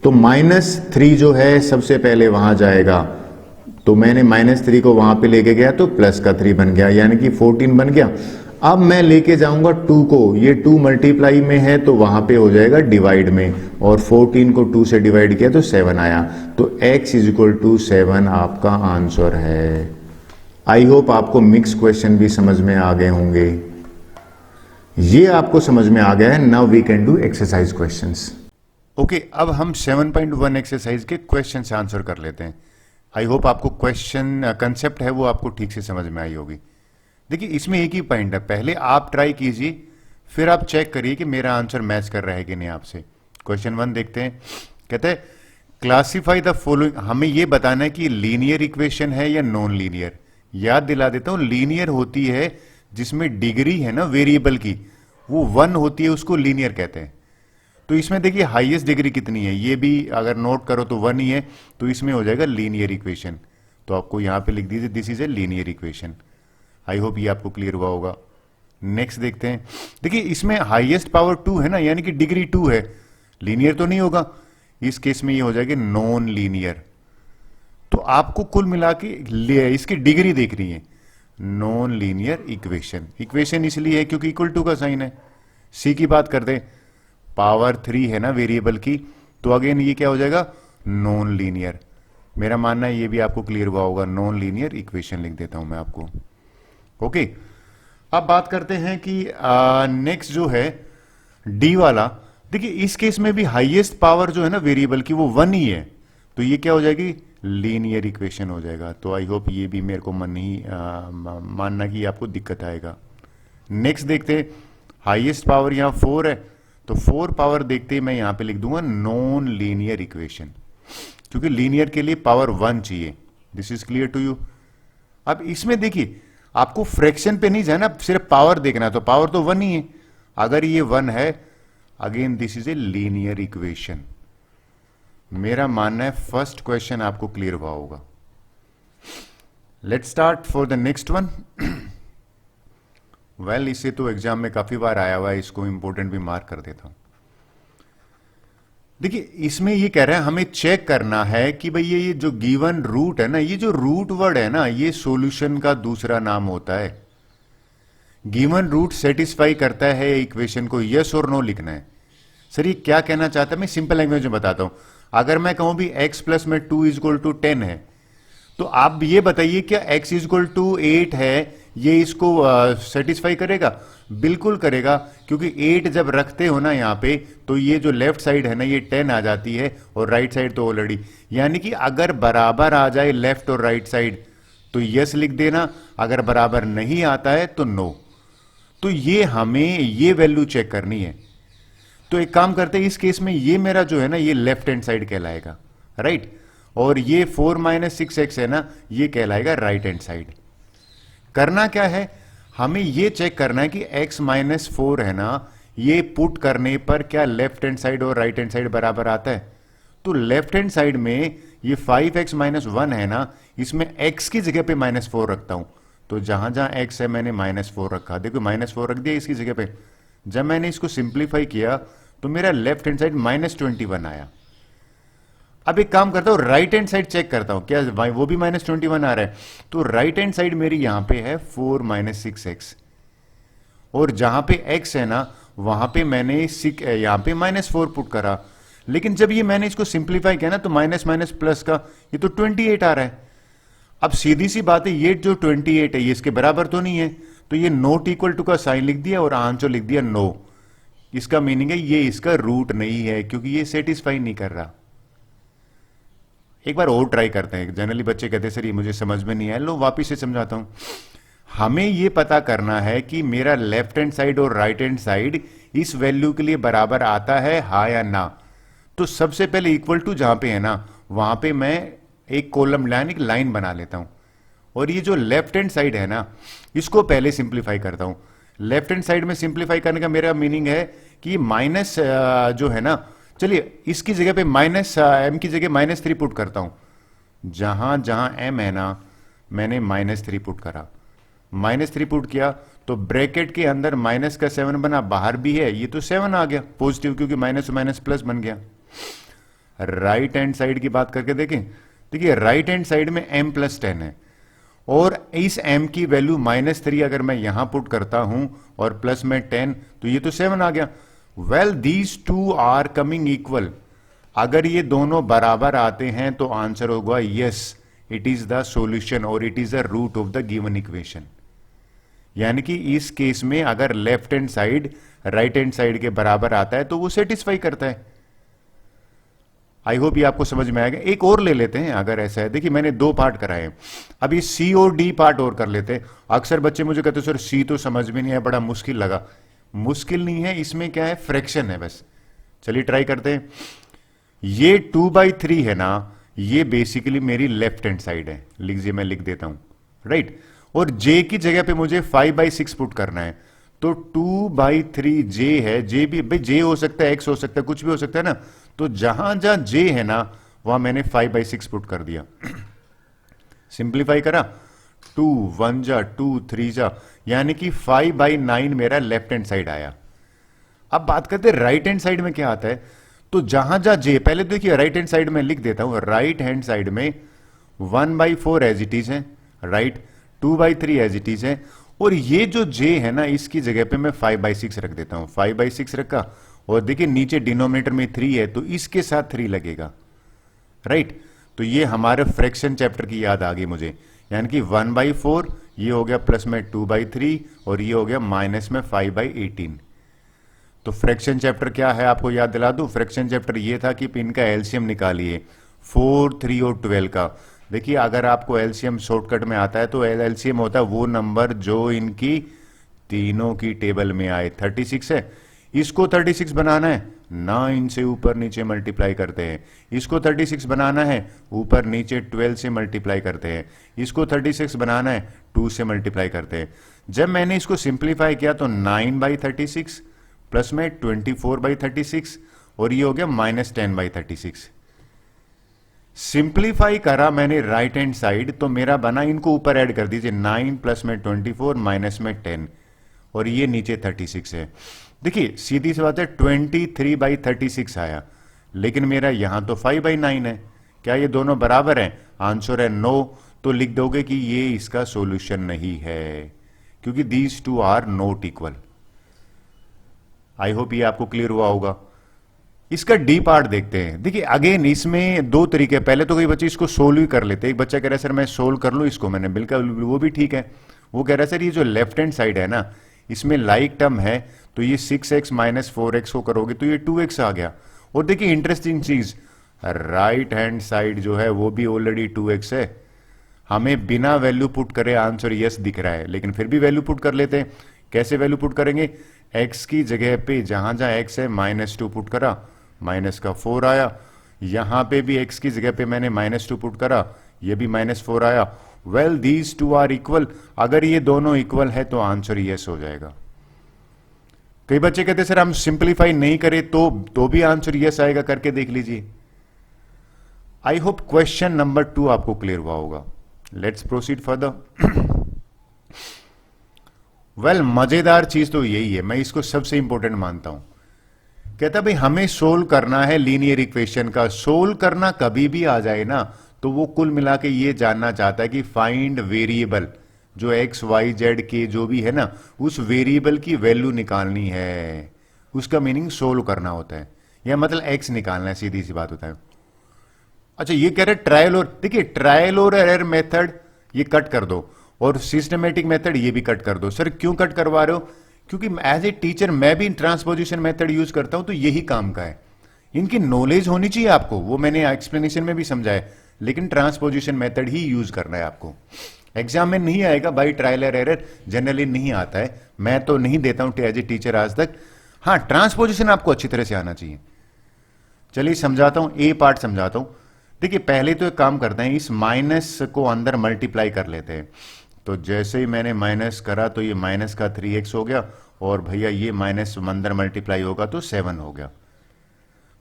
तो -3 जो है सबसे पहले वहां जाएगा, तो मैंने -3 को वहां पे लेके गया तो प्लस का 3 बन गया, यानी कि 14 बन गया। अब मैं लेके जाऊंगा 2 को, ये 2 मल्टीप्लाई में है तो वहां पे हो जाएगा डिवाइड में, और 14 को 2 से डिवाइड किया तो 7 आया, तो x इज इक्वल टू 7 आपका आंसर है। आई होप आपको मिक्स क्वेश्चन भी समझ में आ गए होंगे। ये आपको समझ में आ गया है। Now we can do exercise questions. Okay, अब हम 7.1 एक्सरसाइज के क्वेश्चन से आंसर कर लेते हैं। आई होप आपको क्वेश्चन कंसेप्ट है वो आपको ठीक से समझ में आई होगी। देखिए, इसमें एक ही पॉइंट है, पहले आप ट्राई कीजिए, फिर आप चेक करिए कि मेरा आंसर मैच कर रहा है कि नहीं आपसे। क्वेश्चन 1 देखते हैं। कहते हैं क्लासिफाई द फॉलोइंग। हमें यह बताना है कि लीनियर इक्वेशन है या नॉन लीनियर। याद दिला देता हूं, लीनियर होती है जिसमें डिग्री है ना वेरिएबल की, वो 1 होती है, उसको लीनियर कहते हैं। तो इसमें देखिए हाईएस्ट डिग्री कितनी है, ये भी अगर नोट करो तो 1 ही है, तो इसमें हो जाएगा लीनियर इक्वेशन। तो आपको यहां पे लिख दीजिए this is a linear equation. I hope ये आपको क्लियर हुआ होगा। नेक्स्ट देखते हैं। देखिए इसमें हाईएस्ट पावर 2 है ना, यानी कि डिग्री 2 है, लीनियर तो नहीं होगा। इस केस में ये हो जाएगा नॉन लीनियर। तो आपको कुल मिला के इसकी डिग्री देखनी है। नॉन लीनियर इक्वेशन, इक्वेशन इसलिए है क्योंकि इक्वल टू का साइन है। सी की बात करते हैं, पावर 3 है ना वेरिएबल की, तो अगेन ये क्या हो जाएगा, नॉन लीनियर। मेरा मानना है ये भी आपको क्लियर हुआ होगा। नॉन लीनियर इक्वेशन लिख देता हूं मैं आपको। ओके, अब बात करते हैं कि नेक्स्ट जो है डी वाला। देखिए इस केस में भी हाईएस्ट पावर जो है ना वेरिएबल की वो 1 ही है, तो ये क्या हो जाएगी, लीनियर इक्वेशन हो जाएगा। तो आई होप ये भी मेरे को मानना कि आपको दिक्कत आएगा। नेक्स्ट देखते हैं, हाईएस्ट पावर यहां 4 है, तो 4 पावर देखते ही मैं यहां पे लिख दूंगा नॉन लीनियर इक्वेशन, क्योंकि लीनियर के लिए पावर 1 चाहिए। This is clear to you. अब इसमें देखिए आपको फ्रैक्शन पे नहीं जाना, सिर्फ पावर देखना है, तो पावर तो 1 ही है। अगर ये 1 है, again this is a linear equation. मेरा मानना है फर्स्ट क्वेश्चन आपको क्लियर हुआ होगा। Let's start for the next one. Well, इसे तो एग्जाम में काफी बार आया हुआ है, इसको इंपॉर्टेंट भी मार्क कर देता हूं। देखिए इसमें ये कह रहा है हमें चेक करना है कि भाई ये जो गिवन रूट है ना, ये जो रूट वर्ड है ना, ये सॉल्यूशन का दूसरा नाम होता है। गिवन रूट सेटिस्फाई करता है इक्वेशन को, यस और नो लिखना है। सर ये क्या कहना चाहता है, मैं सिंपल लैंग्वेज में बताता हूं। अगर मैं कहूं भी x प्लस में 2 इज इक्वल टू 10 है, तो आप ये बताइए क्या x इज इक्वल टू 8 है, ये इसको सेटिस्फाई करेगा? बिल्कुल करेगा, क्योंकि 8 जब रखते हो ना यहां पे, तो ये जो लेफ्ट साइड है ना ये 10 आ जाती है, और राइट साइड तो ऑलरेडी, यानी कि अगर बराबर आ जाए लेफ्ट और राइट साइड तो यस लिख देना, अगर बराबर नहीं आता है तो नो। तो ये हमें ये वैल्यू चेक करनी है। तो एक काम करते हैं, इस केस में ये मेरा जो है ना ये लेफ्ट हैंड साइड कहलाएगा, राइट, और ये 4 माइनस 6x है ना, ये कहलाएगा राइट हैंड साइड। करना क्या है, हमें ये चेक करना है कि x माइनस 4 है ना, ये पुट करने पर क्या लेफ्ट हैंड साइड और राइट हैंड साइड बराबर आता है। तो लेफ्ट हैंड साइड में ये 5x माइनस 1 है ना, इसमें x की जगह पे -4 रखता हूं, तो जहां जहां x है मैंने -4 रखा, देखो -4 रख दिया इसकी जगह पे। जब मैंने इसको सिंप्लीफाई किया तो मेरा लेफ्ट हैंड साइड -21 आया। अब एक काम करता हूं, राइट हैंड साइड चेक करता हूं क्या वो भी -21 आ रहा है। तो राइट हैंड साइड मेरी यहां पे है 4 माइनस 6x, और जहां पे x है ना वहां पे मैंने यहां पे -4 पुट करा। लेकिन जब ये मैंने इसको सिंप्लीफाई किया ना, तो माइनस माइनस प्लस का ये तो 28 आ रहा है। अब सीधी सी बात है, ये जो 28 है ये इसके बराबर तो नहीं है, तो ये नॉट इक्वल टू का साइन लिख दिया और आंसर लिख दिया नो। इसका मीनिंग है ये इसका रूट नहीं है, क्योंकि ये सेटिस्फाई नहीं कर रहा। एक बार और ट्राई करते हैं। जनरली बच्चे कहते हैं सर ये मुझे समझ में नहीं आया, लो वापिस से समझाता हूं। हमें ये पता करना है कि मेरा लेफ्ट हैंड साइड और राइट हैंड साइड इस वैल्यू के लिए बराबर आता है, हाँ या ना। तो सबसे पहले इक्वल टू जहां पे है ना, वहां पे मैं एक कॉलम लाइन, एक लाइन बना लेता हूं, और ये जो लेफ्ट हैंड साइड है ना इसको पहले सिंप्लीफाई करता हूं। लेफ्ट हैंड साइड में सिंप्लीफाई करने का मेरा मीनिंग है कि माइनस जो है ना, चलिए इसकी जगह पे m की जगह -3 पुट करता हूं। जहां जहां m है ना मैंने -3 पुट करा, -3 पुट किया तो ब्रैकेट के अंदर माइनस का 7 बना, बाहर भी है ये तो 7 आ गया पॉजिटिव, क्योंकि माइनस माइनस प्लस बन गया। राइट हैंड साइड की बात करके देखें, देखिए राइट हैंड साइड में m + 10 है, और इस m की वैल्यू -3 अगर मैं यहां पुट करता हूं और प्लस में 10, तो ये तो 7 आ गया। Well these two are coming equal, अगर ये दोनों बराबर आते हैं तो आंसर होगा yes, it is the solution और it is the root of the given equation. यानी कि इस केस में अगर left hand side right hand side के बराबर आता है तो वो सेटिस्फाई करता है। आई होप ये आपको समझ में आएगा। एक और ले लेते हैं अगर ऐसा है। देखिए मैंने 2 पार्ट कराए हैं, अब ये सी और डी पार्ट और कर लेते हैं। अक्सर बच्चे मुझे कहते हैं सर सी तो समझ में नहीं है, बड़ा मुश्किल लगा। मुश्किल नहीं है, इसमें क्या है, फ्रैक्शन है बस। चलिए ट्राई करते हैं। ये 2/3 है ना, ये बेसिकली मेरी लेफ्ट हैंड साइड है, लीजिए मैं लिख देता हूं, राइट। और जे की जगह पे मुझे 5/6 पुट करना है, तो 2/3 जे है। जे भी भाई जे हो सकता है, एक्स हो सकता है, कुछ भी हो सकता है ना। तो जहां जहां जे है ना वहां मैंने 5/6 पुट कर दिया। सिंप्लीफाई करा, 2 1 जा 2 3 जा, यानी कि 5/9 मेरा लेफ्ट हैंड साइड आया। अब बात करते हैं राइट हैंड साइड में क्या आता है। तो जहां जहां जे, पहले देखिए राइट हैंड साइड में लिख देता हूं, राइट हैंड साइड में 1/4 एज इट इज है, राइट, 2/3 एज इट इज है। और ये जो जे है ना, इसकी जगह पे मैं 5/6 रख देता हूं, 5/6 रखा। और देखिए नीचे डिनोमिनेटर में 3 है, तो इसके साथ 3 लगेगा, राइट। तो ये हमारे फ्रैक्शन चैप्टर की याद आ गई मुझे, यानी कि 1/4 ये हो गया प्लस में 2/3 और ये हो गया माइनस में 5/18। तो फ्रैक्शन चैप्टर क्या है आपको याद दिला दूं। फ्रैक्शन चैप्टर ये था कि इनका एलसीएम निकालिए, 4 3 और 12 का। देखिए अगर आपको एलसीएम शॉर्टकट में आता है तो एलसीएम होता है वो नंबर जो इनकी तीनों की टेबल में आए। 36 है, इसको 36 बनाना है, 9 से ऊपर नीचे मल्टीप्लाई करते हैं। इसको 36 बनाना है, ऊपर नीचे 12 से मल्टीप्लाई करते हैं। इसको 36 बनाना है, 2 से मल्टीप्लाई करते हैं। जब मैंने इसको सिंप्लीफाई किया तो 9/36 प्लस में 24/36 और ये हो गया -10/36। सिंप्लीफाई करा मैंने राइट हैंड साइड, तो मेरा बना, इनको ऊपर ऐड कर दीजिए, 9 प्लस में 24 माइनस में 10 और ये नीचे 36 है। देखिए सीधी सी बात है, 23/36 आया, लेकिन मेरा यहां तो 5/9 है। क्या ये दोनों बराबर हैं? आंसर है नो। तो लिख दोगे कि ये इसका सॉल्यूशन नहीं है, क्योंकि these two are not equal. I hope ये आपको क्लियर हुआ होगा। इसका डी पार्ट देखते हैं। देखिए अगेन इसमें 2 तरीके, पहले तो कई बच्चे इसको सोल्व ही कर लेते हैं। एक बच्चा कह रहा है सर मैं सोल्व कर लूं इसको, मैंने बिल्कुल, वो भी ठीक है। वो कह रहा है सर ये जो लेफ्ट हैंड साइड है ना, इसमें लाइक टर्म है, तो ये 6x - 4x को करोगे तो ये 2x आ गया। और देखिए इंटरेस्टिंग चीज, राइट हैंड साइड जो है वो भी ऑलरेडी 2x है। हमें बिना वैल्यू पुट करे आंसर यस दिख रहा है, लेकिन फिर भी वैल्यू पुट कर लेते हैं। कैसे वैल्यू पुट करेंगे? x की जगह पे जहां जहां x है -2 पुट करा, माइनस का 4 आया। यहां पे भी x की जगह पे मैंने -2 पुट करा, ये भी -4 आया। Well these two are equal. अगर ये दोनों इक्वल है तो आंसर यस हो जाएगा। कई बच्चे कहते सर हम सिंप्लीफाई नहीं करें तो भी आंसर यस आएगा, करके देख लीजिए। आई होप क्वेश्चन नंबर 2 आपको क्लियर हुआ होगा। Let's proceed further. वेल मजेदार चीज तो यही है, मैं इसको सबसे इंपॉर्टेंट मानता हूं। कहता भाई हमें सोल्व करना है लीनियर इक्वेशन का। सोल्व करना कभी भी आ जाए ना, तो वो कुल मिला के ये जानना चाहता है कि फाइंड वेरिएबल, जो x y z के जो भी है ना, उस वेरिएबल की वैल्यू निकालनी है। उसका मीनिंग सोल्व करना होता है, या मतलब x निकालना है, सीधी सी बात होता है। अच्छा ये कह रहे ट्रायल और, देखिए ट्रायल और एरर मेथड ये कट कर दो, और सिस्टमेटिक मेथड ये भी कट कर दो। सर क्यों कट करवा रहे हो? क्योंकि एज ए टीचर मैं भी ट्रांसपोजिशन मेथड यूज करता हूं, तो यही काम का है। इनकी नॉलेज होनी चाहिए आपको, वो मैंने एक्सप्लेनेशन में भी समझाया, लेकिन ट्रांसपोजिशन मेथड ही यूज करना है आपको। एग्जाम में नहीं आएगा भाई, ट्रायल और एरर जनरली नहीं आता है, मैं तो नहीं देता हूं एज ए टीचर आज तक। हाँ ट्रांसपोजिशन आपको अच्छी तरह से आना चाहिए। चलिए समझाता हूं, ए पार्ट समझाता हूं। देखिए पहले तो एक काम करते हैं, इस माइनस को अंदर मल्टीप्लाई कर लेते हैं। तो जैसे ही मैंने माइनस करा तो ये माइनस का 3x हो गया, और भैया ये माइनस अंदर मल्टीप्लाई होगा तो 7 हो गया।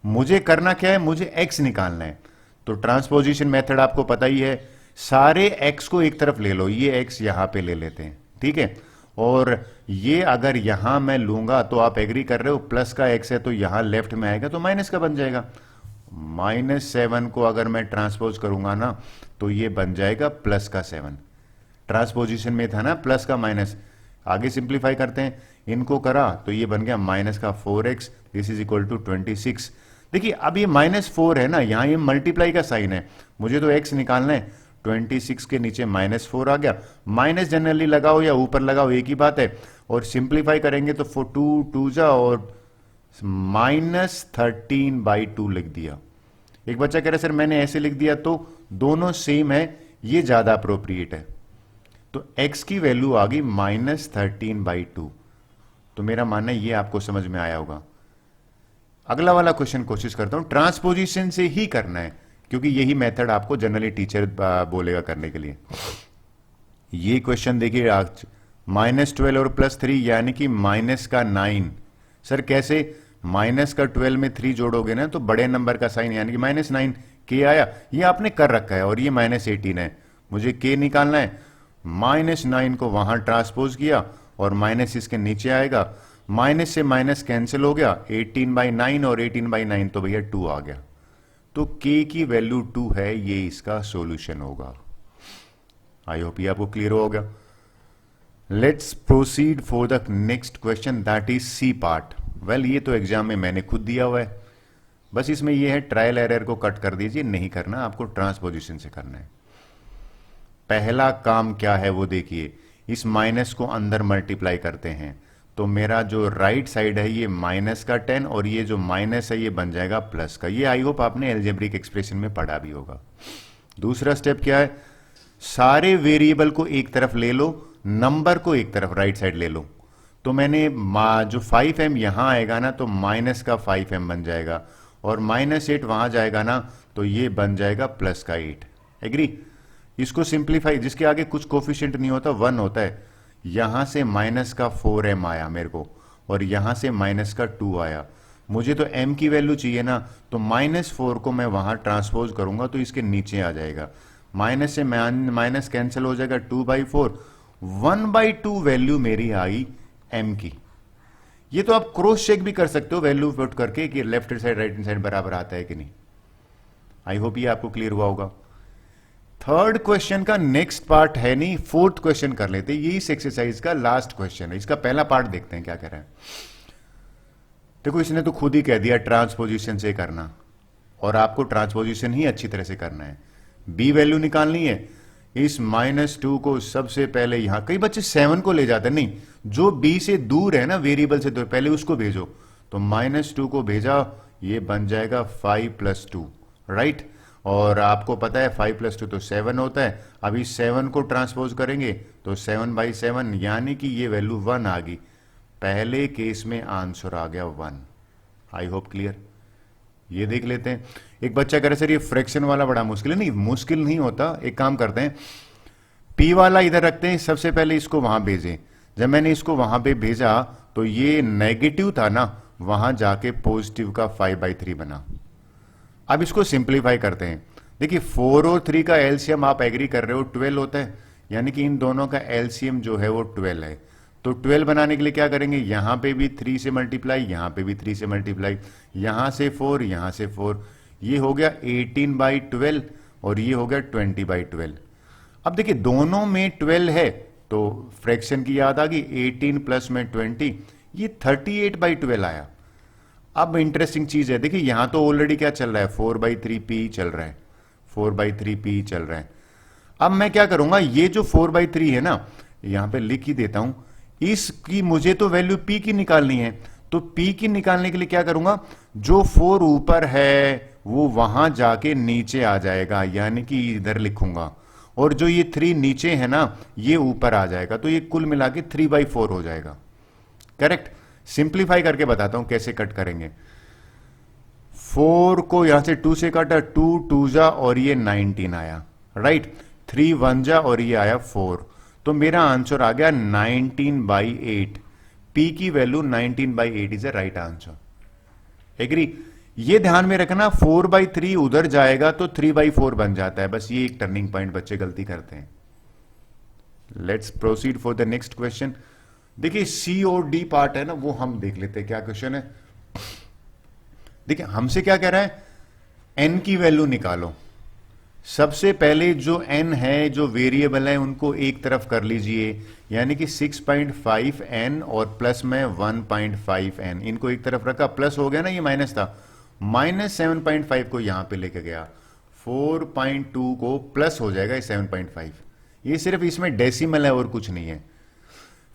मुझे करना क्या है? मुझे x निकालना है। तो ट्रांसपोजिशन मेथड आपको पता ही है, सारे x को एक तरफ ले लो, ये x यहां पे ले लेते हैं, ठीक है। और ये अगर यहां मैं लूंगा तो आप एग्री कर रहे हो, प्लस का x है तो यहां लेफ्ट में आएगा तो माइनस का बन जाएगा। -7 को अगर मैं ट्रांसपोज करूंगा ना, तो ये बन जाएगा प्लस का 7। ट्रांसपोजिशन में था ना प्लस का माइनस। आगे सिंप्लीफाई करते हैं, इनको करा तो ये बन गया माइनस का 4x, this is equal to 26। देखिए अब ये -4 है ना, यहां ये मल्टीप्लाई का साइन है, मुझे तो x निकालना है। 26 के नीचे -4 आ गया, माइनस जनरली लगाओ या ऊपर लगाओ एक ही बात है। और सिंप्लीफाई करेंगे तो 2 2 जा और -13/2 लिख दिया। एक बच्चा कह रहा है सर मैंने ऐसे लिख दिया, तो दोनों सेम है, ये ज्यादा अप्रोप्रिएट है। तो x की वैल्यू आ गई -13/2। तो मेरा मानना है ये आपको समझ में आया होगा। अगला वाला क्वेश्चन कोशिश करता हूं, ट्रांसपोजिशन से ही करना है क्योंकि यही मेथड आपको जनरली टीचर बोलेगा करने के लिए। ये क्वेश्चन देखिए, -12 और +3 यानी कि -9। सर कैसे? माइनस का 12 में 3 जोड़ोगे ना तो बड़े नंबर का साइन यानी कि -9 के आया, ये आपने कर रखा है, और ये -18 है, मुझे के निकालना है। -9 को वहां ट्रांसपोज किया और माइनस इसके नीचे आएगा, माइनस से माइनस कैंसिल हो गया, 18/9 और 18/9 तो भैया 2 आ गया। तो k की वैल्यू 2 है, ये इसका सॉल्यूशन होगा। आई होप ये आपको क्लियर हो गया। Let's proceed for the next question, that is C part. Well ये तो एग्जाम में मैंने खुद दिया हुआ है, बस इसमें ये है ट्रायल एरर को कट कर दीजिए, नहीं करना, आपको ट्रांसपोजिशन से करना है। पहला काम क्या है वो देखिए, इस माइनस को अंदर मल्टीप्लाई करते हैं, तो मेरा जो राइट साइड है ये माइनस का 10 और ये जो माइनस है ये बन जाएगा प्लस का। ये आई होप आपने एल्जेब्रिक एक्सप्रेशन में पढ़ा भी होगा। दूसरा स्टेप क्या है, सारे वेरिएबल को एक तरफ ले लो, नंबर को एक तरफ राइट साइड ले लो। तो मैंने जो 5m यहां आएगा ना तो माइनस का 5m बन जाएगा, और -8 वहां जाएगा ना तो ये बन जाएगा प्लस का 8। एग्री? इसको सिंप्लीफाई, जिसके आगे कुछ कोफिशिएंट नहीं होता, 1 होता है, यहां से माइनस का 4m आया मेरे को, और यहां से माइनस का 2 आया। मुझे तो m की वैल्यू चाहिए ना, तो -4 को मैं वहां ट्रांसपोज करूंगा तो इसके नीचे आ जाएगा, माइनस से माइनस कैंसिल हो जाएगा, 2/4, 1/2 वैल्यू मेरी आई m की। ये तो आप क्रॉस चेक भी कर सकते हो वैल्यू पुट करके कि left hand side right hand side बराबर आता है कि नहीं। आई होप ये आपको क्लियर हुआ होगा। थर्ड क्वेश्चन का नेक्स्ट पार्ट है नहीं, फोर्थ क्वेश्चन कर लेते हैं, ये इस एक्सरसाइज का लास्ट क्वेश्चन है। इसका पहला पार्ट देखते हैं क्या कह रहा है। देखो इसने तो खुद ही कह दिया ट्रांसपोजिशन से करना, और आपको ट्रांसपोजिशन ही अच्छी तरह से करना है। बी वैल्यू निकालनी है, इस -2 को सबसे पहले यहां, कई बच्चे 7 को ले जाते हैं, नहीं, जो बी से दूर है ना, वेरिएबल से दूर, पहले उसको भेजो। तो -2 को भेजा, ये बन जाएगा 5 + 2, राइट। और आपको पता है 5 + 2 तो 7 होता है। अभी 7 को ट्रांसपोज करेंगे तो 7/7 यानी कि ये वैल्यू 1 आ गई। पहले केस में आंसर आ गया 1। I hope clear. ये देख लेते हैं। एक बच्चा कह रहा है सर ये फ्रैक्शन वाला बड़ा मुश्किल है। नहीं, मुश्किल नहीं होता, एक काम करते हैं, पी वाला इधर रखते हैं, सबसे पहले इसको वहां भेजें। जब मैंने इसको वहां पे भेजा तो ये नेगेटिव था ना, वहां जाके पॉजिटिव का 5/3 बना। अब इसको सिंप्लीफाई करते हैं। देखिए 4 और 3 का एलसीएम आप एग्री कर रहे हो 12 होता है, यानी कि इन दोनों का एलसीएम जो है वो 12 है। तो 12 बनाने के लिए क्या करेंगे, यहां पे भी 3 से मल्टीप्लाई, यहां पे भी 3 से मल्टीप्लाई, यहां से 4, यहां से 4, ये हो गया 18/12 और ये हो गया 20/12। अब देखिए दोनों में 12 है तो फ्रैक्शन की याद आ गई, 18 प्लस में 20, ये 38/12 आया। अब इंटरेस्टिंग चीज है, देखिए यहां तो ऑलरेडी क्या चल रहा है, 4/3p चल रहा है, 4/3p चल रहा है। अब मैं क्या करूंगा, ये जो 4/3 है ना, यहां पे लिख ही देता हूं, इसकी मुझे तो वैल्यू p की निकालनी है। तो p की निकालने के लिए क्या करूंगा, जो 4 ऊपर है वो वहां जाके नीचे आ जाएगा, यानी कि इधर लिखूंगा, और जो ये 3 नीचे है ना ये ऊपर आ जाएगा, तो ये कुल मिला के 3/4 हो जाएगा। करेक्ट। सिंप्लीफाई करके बताता हूं कैसे कट करेंगे। 4 को यहां से 2 से काटा, 2 2 जा और ये 19 आया, राइट। 3 1 जा और ये आया 4, तो मेरा आंसर आ गया 19/8। p की value 19/8 is a right answer. Agree. ये ध्यान में रखना, 4/3 उधर जाएगा तो 3/4 बन जाता है, बस ये एक टर्निंग पॉइंट बच्चे गलती करते हैं। Let's proceed for the next question. देखिए सी और डी पार्ट है ना, वो हम देख लेते हैं क्या क्वेश्चन है। देखिए हमसे क्या कह रहा है, n की वैल्यू निकालो। सबसे पहले जो n है, जो वेरिएबल है, उनको एक तरफ कर लीजिए, यानी कि 6.5n और प्लस में 1.5n, इनको एक तरफ रखा, प्लस हो गया ना, ये माइनस था, -7.5 को यहां पे लेके गया, 4.2 को प्लस हो जाएगा ये 7.5, ये सिर्फ इसमें डेसिमल है और कुछ नहीं है।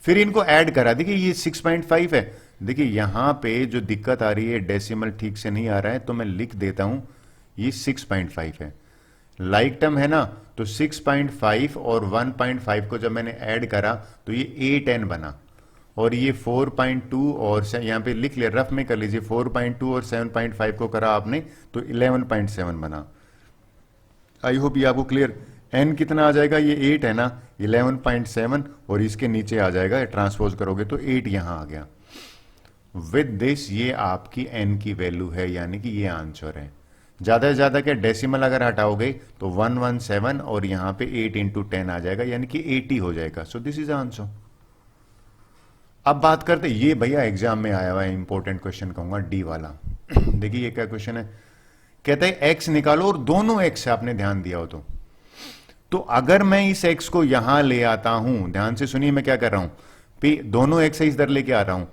फिर इनको ऐड करा, देखिए ये 6.5 है, देखिए यहां पे जो दिक्कत आ रही है, डेसिमल ठीक से नहीं आ रहा है, तो मैं लिख देता हूं, ये 6.5 है। लाइक टर्म है ना, तो 6.5 और 1.5 को जब मैंने ऐड करा तो ये 8n बना, और ये 4.2 और यहाँ पे लिख लिया, रफ में कर लीजिए, 4.2 और 7.5 को करा आपने तो 11.7 बना। आई होप ये आपको क्लियर। n कितना आ जाएगा, ये 8 है ना, 11.7 और इसके नीचे आ जाएगा, ट्रांसपोज करोगे तो 8 यहां आ गया। विद दिस ये आपकी n की वैल्यू है, यानी कि ये आंसर है। ज्यादा से ज्यादा क्या, डेसिमल अगर हटाओगे तो 117 और यहां पे 8 इंटू 10 आ जाएगा, यानी कि 80 हो जाएगा। So this is answer. अब बात करते, ये भैया एग्जाम में आया हुआ है इंपॉर्टेंट क्वेश्चन कहूंगा, डी वाला। देखिए ये क्या क्वेश्चन है, कहता है x निकालो और दोनों x है, आपने ध्यान दिया हो तो अगर मैं इस x को यहां ले आता हूं, ध्यान से सुनिए मैं क्या कर रहा हूं, दोनों x है इधर लेके आ रहा हूं,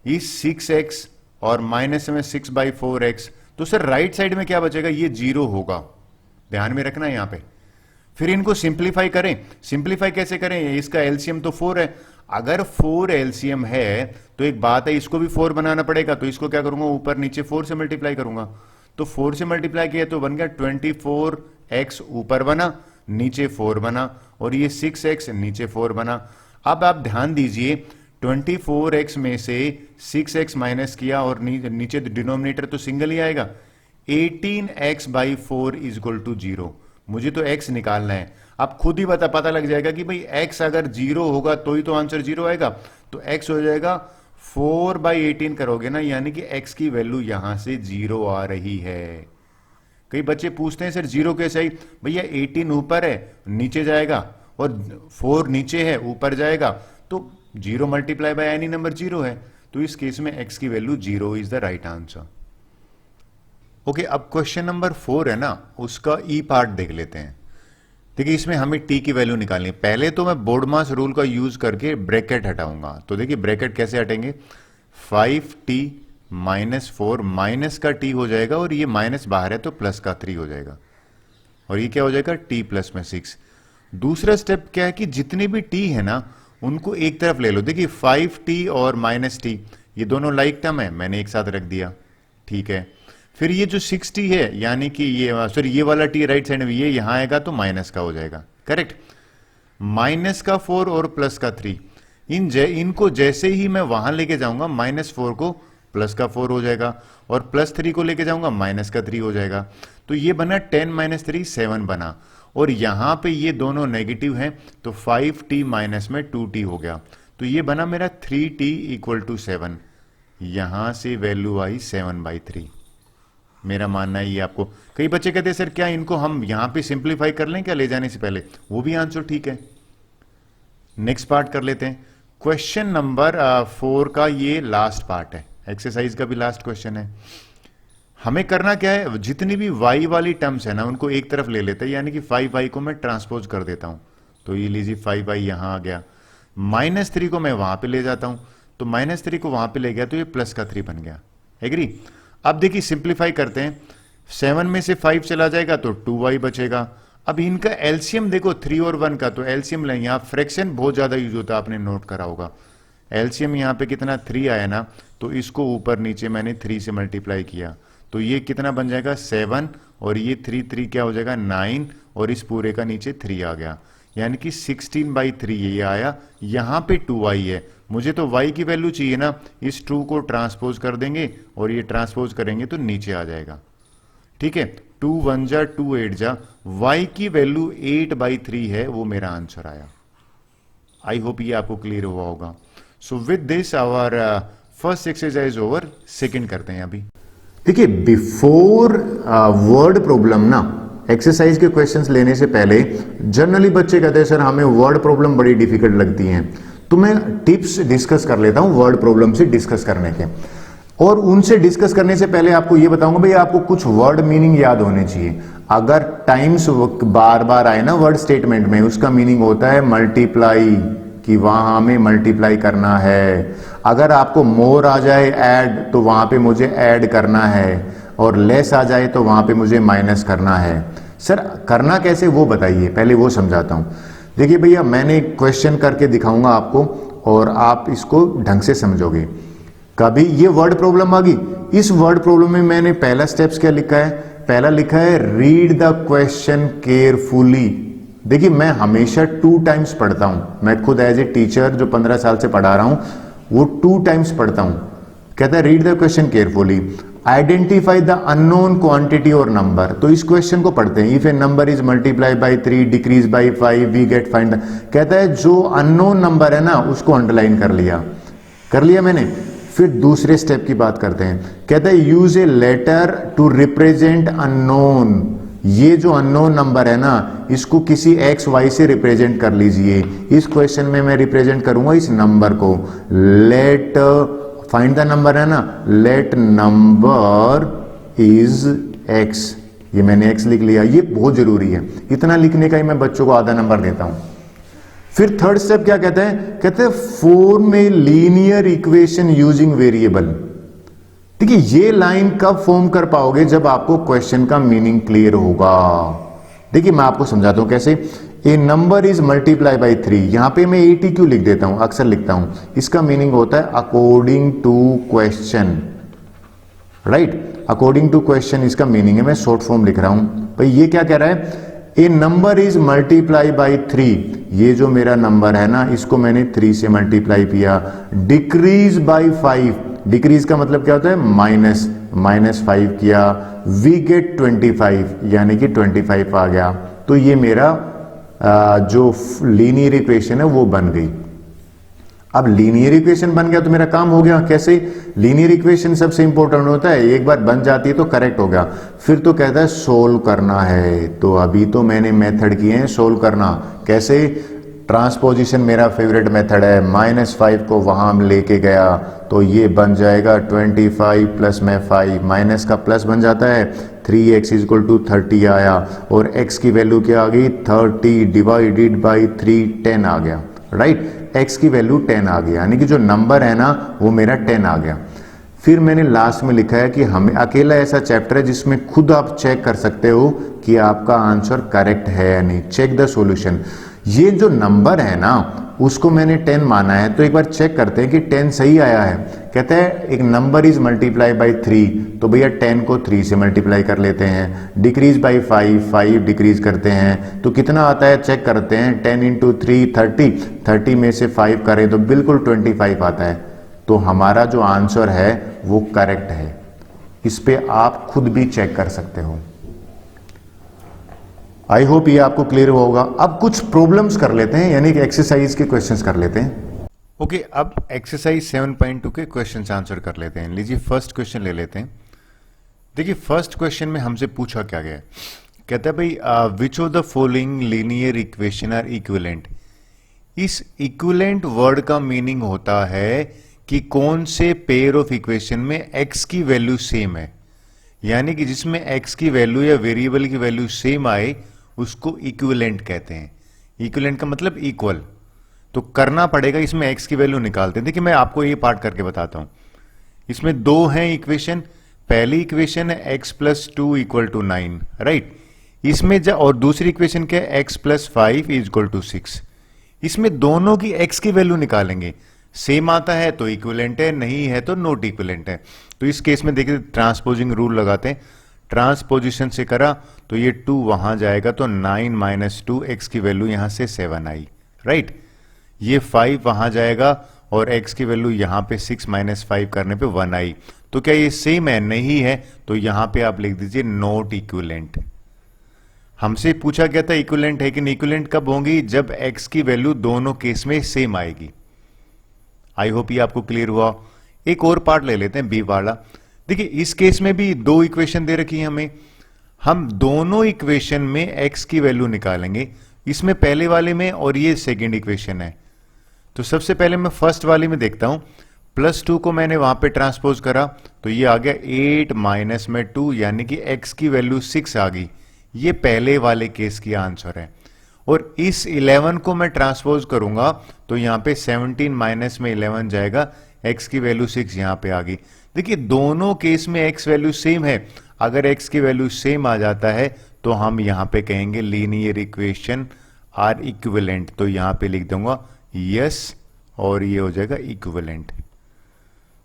इस 6x और माइनस में 6/4x, तो सर राइट साइड में क्या बचेगा, ये 0 होगा, ध्यान में रखना यहां पे। फिर इनको सिंप्लीफाई करें, सिंप्लीफाई कैसे करें, इसका एलसीएम तो 4 है, अगर 4 एलसीएम है तो एक बात है, इसको भी 4 बनाना पड़ेगा, तो इसको क्या करूंगा, ऊपर नीचे 4 से मल्टीप्लाई करूंगा, तो 4 से मल्टीप्लाई किया तो बन गया 24x, ऊपर बना, नीचे 4 बना, और ये 6x नीचे 4 बना। अब आप ध्यान दीजिए, 24x में से 6x माइनस किया और नीचे डिनोमिनेटर तो सिंगल ही आएगा, 18x/4 इज इक्वल टू 0। मुझे तो x निकालना है, आप खुद ही पता लग जाएगा कि भाई x अगर 0 होगा तो ही तो आंसर 0 आएगा, तो x हो जाएगा 4/18 करोगे ना, यानी कि x की वैल्यू यहां से 0 आ रही है। कई बच्चे पूछते हैं सर 0 कैसे आई, भैया 18 ऊपर है नीचे जाएगा और 4 नीचे है ऊपर जाएगा, तो 0 मल्टीप्लाई बाय एनी नंबर 0 है, तो इस केस में x की value 0 is the right answer. Okay, अब क्वेश्चन नंबर 4 है ना, उसका ई पार्ट देख लेते हैं। देखिए इसमें हमें t की वैल्यू निकालनी है। पहले तो मैं बोर्डमास रूल का यूज करके ब्रैकेट हटाऊंगा, तो देखिए ब्रैकेट कैसे हटेंगे, 5t माइनस 4, माइनस का t हो जाएगा और ये माइनस बाहर है तो प्लस का 3 हो जाएगा, और ये क्या हो जाएगा t प्लस में 6। दूसरा स्टेप क्या है कि जितनी भी t है ना उनको एक तरफ ले लो। देखिए 5t और माइनस t ये दोनों लाइक टर्म है, मैंने एक साथ रख दिया, ठीक है। फिर ये जो 6t है, यानी कि ये सॉरी ये वाला t राइट साइड में, ये यहां आएगा तो माइनस का हो जाएगा, करेक्ट। माइनस का 4 और प्लस का 3, इनको जैसे ही मैं वहां लेके जाऊंगा, -4 को प्लस का 4 हो जाएगा, और +3 को लेके जाऊंगा माइनस का 3 हो जाएगा, तो ये बना 10 - 3 7 बना, और यहां पे ये दोनों नेगेटिव हैं तो 5t माइनस में 2t हो गया, तो ये बना मेरा 3t = 7। यहां से वैल्यू आई 7/3। मेरा मानना है ये आपको, कई बच्चे कहते हैं सर क्या इनको हम यहां पे सिंप्लीफाई कर लें क्या ले जाने से पहले, वो भी आंसर ठीक है। नेक्स्ट पार्ट कर लेते हैं, क्वेश्चन नंबर 4 का ये लास्ट पार्ट है, एक्सरसाइज का भी लास्ट क्वेश्चन है। हमें करना क्या है, जितनी भी y वाली टर्म्स है ना उनको एक तरफ ले लेते हैं, यानी कि 5y को मैं ट्रांसपोज कर देता हूं, तो ये लीजिए 5y यहां आ गया, -3 को मैं वहां पे ले जाता हूं, तो -3 को वहां पे ले गया तो ये प्लस का 3 बन गया, एग्री। अब देखिए सिंप्लीफाई करते हैं, 7 में से 5 चला जाएगा तो 2y बचेगा। अब इनका एलसीएम देखो 3 और 1 का, तो एलसीएम लेंगे, यहां फ्रैक्शन बहुत ज्यादा यूज होता है, आपने नोट करा होगा। एलसीएम यहां पे कितना 3 आया ना, तो इसको ऊपर नीचे मैंने 3 से मल्टीप्लाई किया, तो ये कितना बन जाएगा 7, और ये 3 क्या हो जाएगा 9, और इस पूरे का नीचे 3 आ गया, यानी कि 16/3 ये आया। यहां पे 2y है, मुझे तो y की वैल्यू चाहिए ना, इस 2 को ट्रांसपोज कर देंगे और ये ट्रांसपोज करेंगे तो नीचे आ जाएगा, ठीक है। 2 1 जा 2 8 जा, y की वैल्यू 8/3 है, वो मेरा आंसर आया। आई होप ये आपको क्लियर हुआ होगा। So with this our first exercise over, second करते हैं अभी। देखिए बिफोर वर्ड प्रॉब्लम ना, एक्सरसाइज के क्वेश्चंस लेने से पहले जनरली बच्चे कहते हैं सर हमें वर्ड प्रॉब्लम बड़ी डिफिकल्ट लगती हैं, तो मैं टिप्स डिस्कस कर लेता हूं वर्ड प्रॉब्लम से डिस्कस करने के। और उनसे डिस्कस करने से पहले आपको यह बताऊंगा भाई आपको कुछ वर्ड मीनिंग याद होने चाहिए। अगर टाइम्स बार बार आए ना वर्ड स्टेटमेंट में, उसका मीनिंग होता है मल्टीप्लाई, कि वहां हमें मल्टीप्लाई करना है। अगर आपको मोर आ जाए ऐड, तो वहां पे मुझे ऐड करना है, और लेस आ जाए तो वहां पे मुझे माइनस करना है। सर करना कैसे वो बताइए, पहले वो समझाता हूं। देखिए भैया मैंने एक क्वेश्चन करके दिखाऊंगा आपको, और आप इसको ढंग से समझोगे। कभी ये वर्ड प्रॉब्लम आ गई, इस वर्ड प्रॉब्लम में मैंने पहला स्टेप्स क्या लिखा है पहला लिखा है रीड द क्वेश्चन केयरफुली। देखिए मैं हमेशा 2 टाइम्स पढ़ता हूं, मैं खुद एज ए टीचर जो 15 साल से पढ़ा रहा हूं वो 2 टाइम्स पढ़ता हूं। कहता है read the question carefully, identify the unknown quantity और नंबर। तो इस क्वेश्चन को पढ़ते हैं। If a number is multiply by 3 decrease by 5 we get find. कहता है जो अननोन नंबर है ना उसको अंडरलाइन कर लिया मैंने। फिर दूसरे स्टेप की बात करते हैं। कहता है use a letter to represent unknown. ये जो अननोन नंबर है ना इसको किसी एक्स वाई से रिप्रेजेंट कर लीजिए। इस क्वेश्चन में मैं रिप्रेजेंट करूंगा इस नंबर को। लेट फाइंड द नंबर है ना, लेट नंबर इज एक्स। ये मैंने एक्स लिख लिया, ये बहुत जरूरी है। इतना लिखने का ही मैं बच्चों को आधा नंबर देता हूं। फिर थर्ड स्टेप क्या कहते हैं? कहते हैं form a linear equation using variable. देखिए ये लाइन कब फॉर्म कर पाओगे? जब आपको क्वेश्चन का मीनिंग क्लियर होगा। देखिए मैं आपको समझाता हूं कैसे। ए नंबर इज मल्टीप्लाई बाई 3, यहां पे मैं 80 क्यों लिख देता हूं, अक्सर लिखता हूं। इसका मीनिंग होता है according to question, right. According to question इसका मीनिंग है। मैं शॉर्ट फॉर्म लिख रहा हूं। भाई ये क्या कह रहा है? ए नंबर इज मल्टीप्लाई बाई 3, ये जो मेरा नंबर है ना इसको मैंने 3 से मल्टीप्लाई किया। डिक्रीज बाई 5, डिक्रीज का मतलब क्या होता है? -5 किया। वी गेट 25, यानी कि 25 आ गया। तो ये मेरा जो लीनियर इक्वेशन है वो बन गई। अब लीनियर इक्वेशन बन गया तो मेरा काम हो गया। कैसे? लीनियर इक्वेशन सबसे इंपॉर्टेंट होता है, एक बार बन जाती है तो करेक्ट हो गया। फिर तो कहता है सोल्व करना है। तो अभी तो मैंने मेथड किए हैं सोल्व करना। कैसे? ट्रांसपोजिशन मेरा फेवरेट मेथड है। -5 को वहां लेके गया तो ये बन जाएगा 25 प्लस में 5, माइनस का प्लस बन जाता है। 3x = 30 आया और x की वैल्यू क्या आ गई? 30 डिवाइडेड बाई 3 10 आ गया, राइट। x की वैल्यू 10 आ गया, यानी कि जो नंबर है ना वो मेरा 10 आ गया। फिर मैंने लास्ट में लिखा है कि हमें अकेला ऐसा चैप्टर है जिसमें खुद आप चेक कर सकते हो कि आपका आंसर करेक्ट है या नहीं। Check the solution. ये जो नंबर है ना उसको मैंने 10 माना है, तो एक बार चेक करते हैं कि 10 सही आया है। कहते हैं एक नंबर इज मल्टीप्लाई बाई 3, तो भैया 10 को 3 से मल्टीप्लाई कर लेते हैं। डिक्रीज बाई 5 डिक्रीज करते हैं तो कितना आता है चेक करते हैं। 10 × 3 30 में से 5 करें तो बिल्कुल 25 आता है। तो हमारा जो आंसर है वो करेक्ट है। इस पे आप खुद भी चेक कर सकते हो। आई होप ये आपको क्लियर होगा। अब कुछ प्रॉब्लम्स कर लेते हैं, यानी कि एक्सरसाइज के क्वेश्चंस कर लेते हैं। ओके, अब एक्सरसाइज 7.2 के क्वेश्चंस आंसर कर लेते हैं। लीजिए फर्स्ट क्वेश्चन ले लेते हैं। देखिए फर्स्ट क्वेश्चन में हमसे पूछा क्या गया है। कहता है भाई which of the following linear equation are equivalent. इस इक्विवेलेंट वर्ड का मीनिंग होता है कि कौन से पेयर ऑफ इक्वेशन में x की वैल्यू सेम है, यानी कि जिसमें x की वैल्यू या वेरिएबल की वैल्यू सेम आए उसको इक्विवेलेंट कहते हैं। इक्विवेलेंट का मतलब इक्वल। तो करना पड़ेगा, इसमें x की वैल्यू निकालते हैं। देखिए मैं आपको ये पार्ट करके बताता हूं। इसमें दो हैं इक्वेशन। पहली इक्वेशन है x + 2 = 9, राइट। इसमें और दूसरी इक्वेशन क्या है? x + 5 = 6। इसमें दोनों की x की वैल्यू निकालेंगे। सेम आता है तो इक्विवेलेंट है, नहीं है तो नॉट इक्विवेलेंट है। तो इस केस में देखिए ट्रांसपोजिंग रूल लगाते हैं। ट्रांसपोजिशन से करा तो ये 2 वहां जाएगा तो 9 - 2 x की वैल्यू यहां से 7 आई, राइट। ये 5 वहां जाएगा और x की वैल्यू यहां पे 6 - 5 करने पे 1 आई। तो क्या ये सेम है? नहीं है। तो यहां पे आप लिख दीजिए नॉट इक्विवेलेंट। हमसे पूछा गया था इक्विवेलेंट है कि नहीं। इक्विवेलेंट कब होंगी? जब x की वैल्यू दोनों केस में सेम आएगी। आई होप ये आपको क्लियर हुआ। एक और पार्ट ले लेते हैं, बी वाला। देखिए इस केस में भी दो इक्वेशन दे रखी है हमें। हम दोनों इक्वेशन में x की वैल्यू निकालेंगे। इसमें पहले वाले में और ये सेकंड इक्वेशन है। तो सबसे पहले मैं फर्स्ट वाले में देखता हूं। +2 को मैंने वहां पे ट्रांसपोज करा तो ये आ गया 8 - 2, यानी कि x की वैल्यू 6 आ गई। ये पहले वाले केस की आंसर है। और इस 11 को मैं ट्रांसपोज करूंगा तो यहां पे 17 - 11 जाएगा। x की वैल्यू 6 यहां पे आ गई। देखिए दोनों केस में x वैल्यू सेम है। अगर x की वैल्यू सेम आ जाता है तो हम यहां पे कहेंगे लीनियर इक्वेशन आर इक्विवेलेंट। तो यहां पे लिख दूंगा यस और ये हो जाएगा इक्विवेलेंट।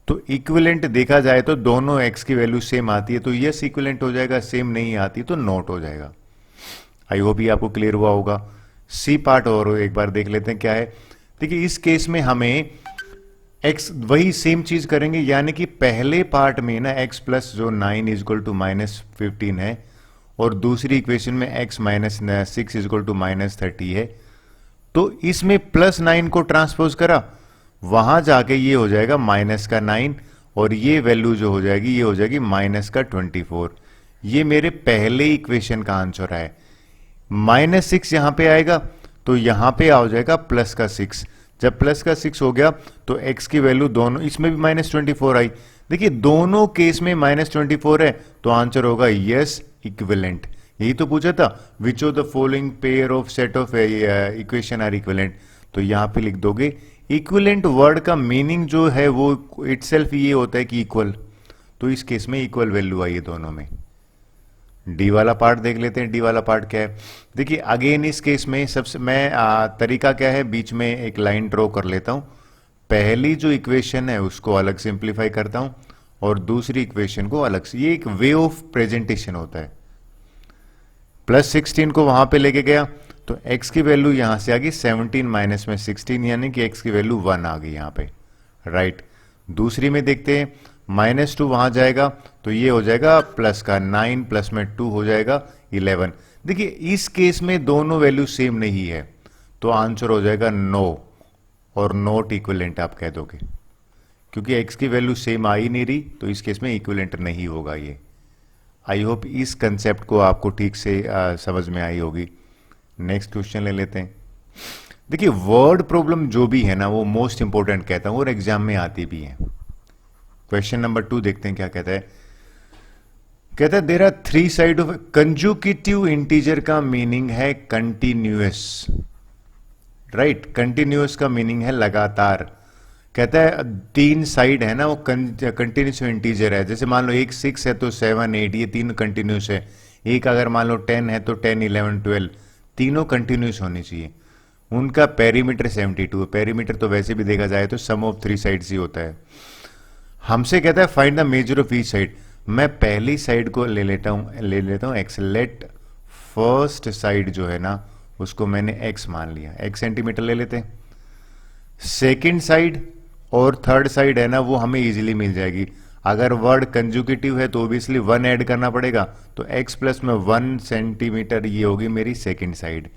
तो इक्विवेलेंट देखा जाए तो दोनों x की वैल्यू सेम आती है तो यस इक्विवेलेंट हो जाएगा, सेम नहीं आती तो नॉट हो जाएगा। आई होप ये आपको क्लियर हुआ होगा। सी पार्ट और एक बार देख लेते हैं क्या है। देखिए इस केस में हमें x वही सेम चीज करेंगे, यानी कि पहले पार्ट में ना x प्लस जो 9 इज इक्वल टू -15 है और दूसरी इक्वेशन में x minus 6 is equal to -30 है, तो इसमें +9 को ट्रांसपोज करा, वहां जाके ये हो जाएगा -9 और ये वैल्यू जो हो जाएगी ये हो जाएगी -24। ये मेरे पहले इक्वेशन का आंसर है। -6 यहां पे आएगा तो यहां पे आ जाएगा +6। जब +6 हो गया तो x की वैल्यू दोनों, इसमें भी -24 आई। देखिए दोनों केस में -24 है तो आंसर होगा यस इक्विवेलेंट। यही तो पूछा था, which of the following pair of set of equation are equivalent. तो यहां पे लिख दोगे इक्विवेलेंट वर्ड का मीनिंग जो है वो इटसेल्फ ये होता है कि इक्वल, तो इस केस में इक्वल वैल्यू आई है दोनों में। डी वाला पार्ट देख लेते हैं। डी वाला पार्ट क्या है। देखिए अगेन इस केस में सबसे मैं तरीका क्या है, बीच में एक लाइन ड्रॉ कर लेता हूं, पहली जो इक्वेशन है उसको अलग सिंप्लीफाई करता हूं और दूसरी इक्वेशन को अलग से। ये एक वे ऑफ प्रेजेंटेशन होता है। +16 को वहां पे लेके गया तो x की वैल्यू यहां से आ गई 17 माइनस में 16, यानी कि x की वैल्यू 1 आ गई यहां पे, राइट। दूसरी में देखते हैं -2 वहां जाएगा तो ये हो जाएगा प्लस का 9 प्लस में 2 हो जाएगा 11। देखिए इस केस में दोनों वैल्यू सेम नहीं है तो आंसर हो जाएगा नो और नॉट इक्विवेलेंट आप कह दोगे, क्योंकि x की वैल्यू सेम आ ही नहीं रही तो इस केस में इक्विवेलेंट नहीं होगा ये। आई होप इस कंसेप्ट को आपको ठीक से समझ में आई होगी। नेक्स्ट क्वेश्चन ले लेते हैं। देखिए वर्ड प्रॉब्लम जो भी है ना वो मोस्ट इंपोर्टेंट कहता हूं और एग्जाम में आती भी है। क्वेश्चन नंबर 2 देखते हैं क्या कहता है। कहता है there are 3 side of consecutive integer का मीनिंग है कंटिन्यूअस, राइट। कंटिन्यूअस का मीनिंग है लगातार। कहता है 3 साइड है ना वो कंटिन्यूस इंटीजर है। जैसे मान लो एक 6 है तो 7 8 ये तीन कंटिन्यूस है। एक अगर मान लो 10 है तो 10 11 12 तीनों कंटिन्यूस होनी चाहिए। उनका पेरीमीटर 72 है। पेरीमीटर तो वैसे भी देखा जाए तो सम ऑफ 3 साइड्स ही होता है। हमसे कहता है find the measure of each side. मैं पहली साइड को ले लेता हूं एक्स। लेट फर्स्ट साइड जो है ना उसको मैंने एक्स मान लिया, 1 सेंटीमीटर ले लेते हैं। सेकेंड साइड और थर्ड साइड है ना वो हमें इजीली मिल जाएगी। अगर वर्ड कंजुगेटिव है तो ओबियसली 1 ऐड करना पड़ेगा, तो x प्लस में 1 सेंटीमीटर ये होगी मेरी सेकेंड साइड।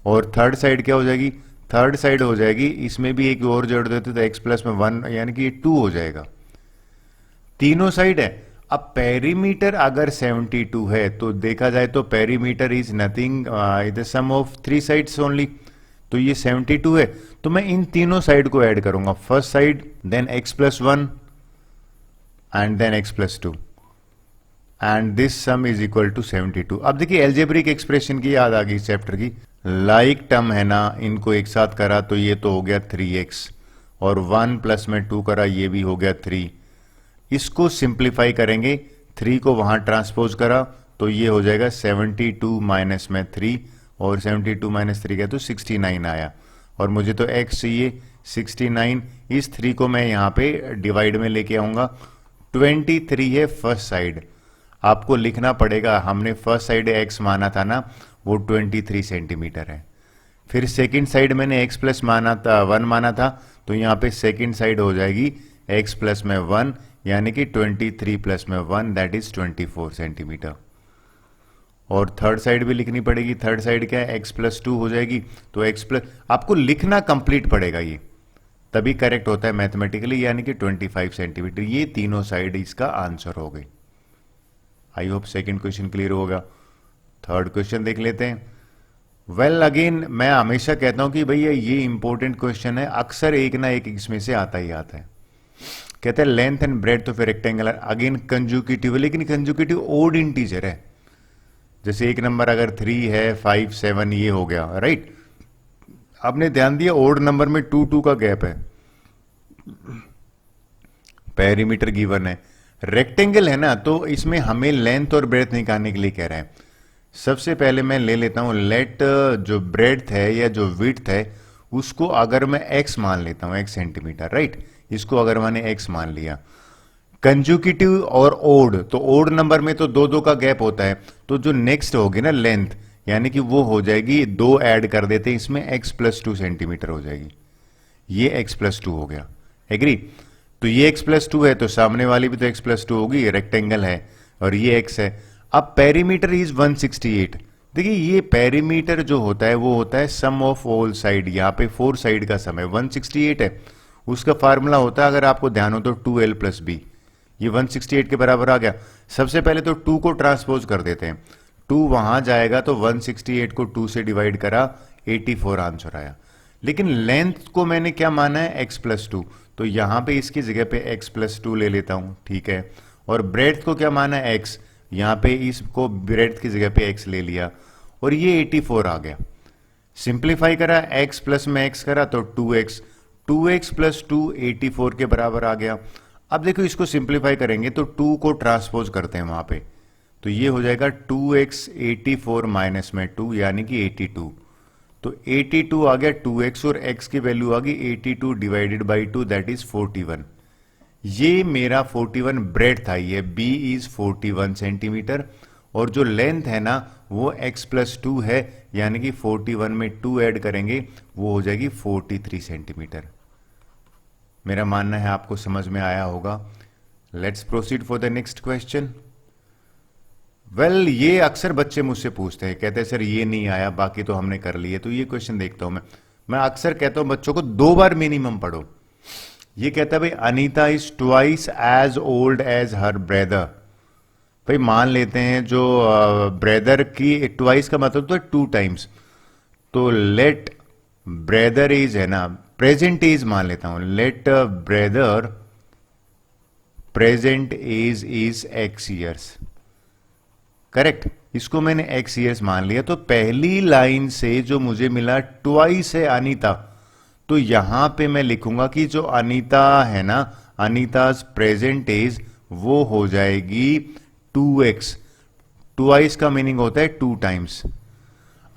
और थर्ड साइड क्या हो जाएगी, थर्ड साइड हो जाएगी, इसमें भी एक और जोड़ देते तो x प्लस में 1 यानी कि 2 हो जाएगा। तीनों साइड है। अब पेरीमीटर अगर 72 है तो देखा जाए तो perimeter is nothing the sum of 3 sides only. तो ये 72 है तो मैं इन तीनों साइड को ऐड करूंगा। First side then x plus 1 and then x plus 2 and this sum is equal to 72। अब देखिए एल्जेब्रिक एक्सप्रेशन की याद आ गई चैप्टर की। लाइक टर्म है ना, इनको एक साथ करा तो ये तो हो गया 3x और 1 प्लस में 2 करा ये भी हो गया 3। इसको सिंप्लीफाई करेंगे, 3 को वहां ट्रांसपोज करा तो ये हो जाएगा 72 माइनस में 3 और 72 माइनस 3 का तो 69 आया। और मुझे तो x चाहिए 69। इस 3 को मैं यहां पे डिवाइड में लेके आऊंगा। 23 है फर्स्ट साइड। आपको लिखना पड़ेगा, हमने फर्स्ट साइड x माना था ना वो 23 सेंटीमीटर है। फिर सेकंड साइड मैंने x प्लस माना था 1 माना था तो यहां पे सेकंड साइड हो जाएगी x प्लस में 1 यानी कि 23 प्लस में 1 दैट इज 24 सेंटीमीटर। और थर्ड साइड भी लिखनी पड़ेगी। थर्ड साइड क्या है, x प्लस 2 हो जाएगी तो x प्लस, आपको लिखना कंप्लीट पड़ेगा ये तभी करेक्ट होता है मैथमेटिकली, यानी कि 25 सेंटीमीटर। ये तीनों साइड इसका आंसर हो गई। I hope second question clear होगा। थर्ड क्वेश्चन देख लेते हैं। वेल अगेन मैं हमेशा कहता हूं कि भैया ये इंपॉर्टेंट क्वेश्चन है, अक्सर एक ना एक इसमें से आता ही आता है। कहते हैं length and breadth of rectangle, again conjugative है लेकिन कंजुगेटिव ओड इंटीजर है। जैसे एक नंबर अगर 3 है 5 7 ये हो गया, राइट। आपने ध्यान दिया ओड नंबर में 2 2 का गैप है। पेरीमीटर गिवन है, रेक्टेंगल है ना तो इसमें हमें लेंथ और ब्रेड्थ निकालने के लिए कह रहा है। सबसे पहले मैं ले लेता हूं लेट जो ब्रेड्थ है या जो विड्थ है उसको अगर मैं x मान लेता हूं, x सेंटीमीटर, राइट। इसको अगर मैंने x मान लिया। कंजुकेटिव और ओड, तो ओड नंबर में तो दो दो का गैप होता है, तो जो नेक्स्ट होगी ना लेंथ, यानी कि वो हो जाएगी, दो ऐड कर देते हैं इसमें, x+2 सेंटीमीटर हो जाएगी। ये x+2 हो गया, एग्री। तो ये x+2 है तो सामने वाली भी तो x+2 होगी, रेक्टेंगल है और ये x है। अब पेरीमीटर इज 168। देखिए ये पेरीमीटर जो होता है वो होता है सम ऑफ ऑल साइड, यहाँ पे 4 साइड का सम है, 168 है। उसका फार्मूला होता है, अगर आपको ध्यान हो तो 2l+b, ये 168 के बराबर आ गया। सबसे पहले तो 2 को ट्रांसपोज कर देते हैं, 2 वहां जाएगा तो 168 को 2 से डिवाइड करा, 84 आंसर आया। लेकिन लेंथ को मैंने क्या माना है, x+2, तो यहां पे इसकी जगह पे x+2 ले लेता हूं, ठीक है। और ब्रेड्थ को क्या माना है, x, यहां पे इसको ब्रेड्थ की जगह पे x ले लिया और ये 84 आ गया। सिंप्लीफाई करा, x प्लस में x करा तो 2x, 2x प्लस 2 84 के बराबर आ गया। अब देखो इसको सिंप्लीफाई करेंगे तो 2 को ट्रांसपोज करते हैं वहां पे, तो ये हो जाएगा 2x 84 माइनस में 2 यानी कि 82, तो 82 आ गया 2x और x की वैल्यू आ गई 82 डिवाइडेड बाई 2 दैट इज 41। ये मेरा 41 ब्रेड था, ये b इज 41 सेंटीमीटर और जो लेंथ है ना वो x+2 है, यानी कि 41 में 2 ऐड करेंगे वो हो जाएगी 43 सेंटीमीटर। मेरा मानना है आपको समझ में आया होगा। Let's proceed for the next question. Well ये अक्सर बच्चे मुझसे पूछते हैं, कहते हैं सर ये नहीं आया, बाकी तो हमने कर लिए। तो ये क्वेश्चन देखता हूं मैं अक्सर कहता हूं बच्चों को 2 बार मिनिमम पढ़ो। ये कहता है भाई Anita is twice as old as her brother. भाई मान लेते हैं जो ब्रदर की ट्वाइस का मतलब तो है 2 टाइम्स, तो लेट ब्रदर एज है ना, प्रेजेंट एज मान लेता हूं, let brother present age is x years, correct. इसको मैंने x ईयर्स मान लिया, तो पहली लाइन से जो मुझे मिला ट्वाइस है अनीता, तो यहां पे मैं लिखूंगा कि जो अनीता है ना, अनीताज प्रेजेंट एज वो हो जाएगी 2x। ट्वाइस का मीनिंग होता है 2 टाइम्स।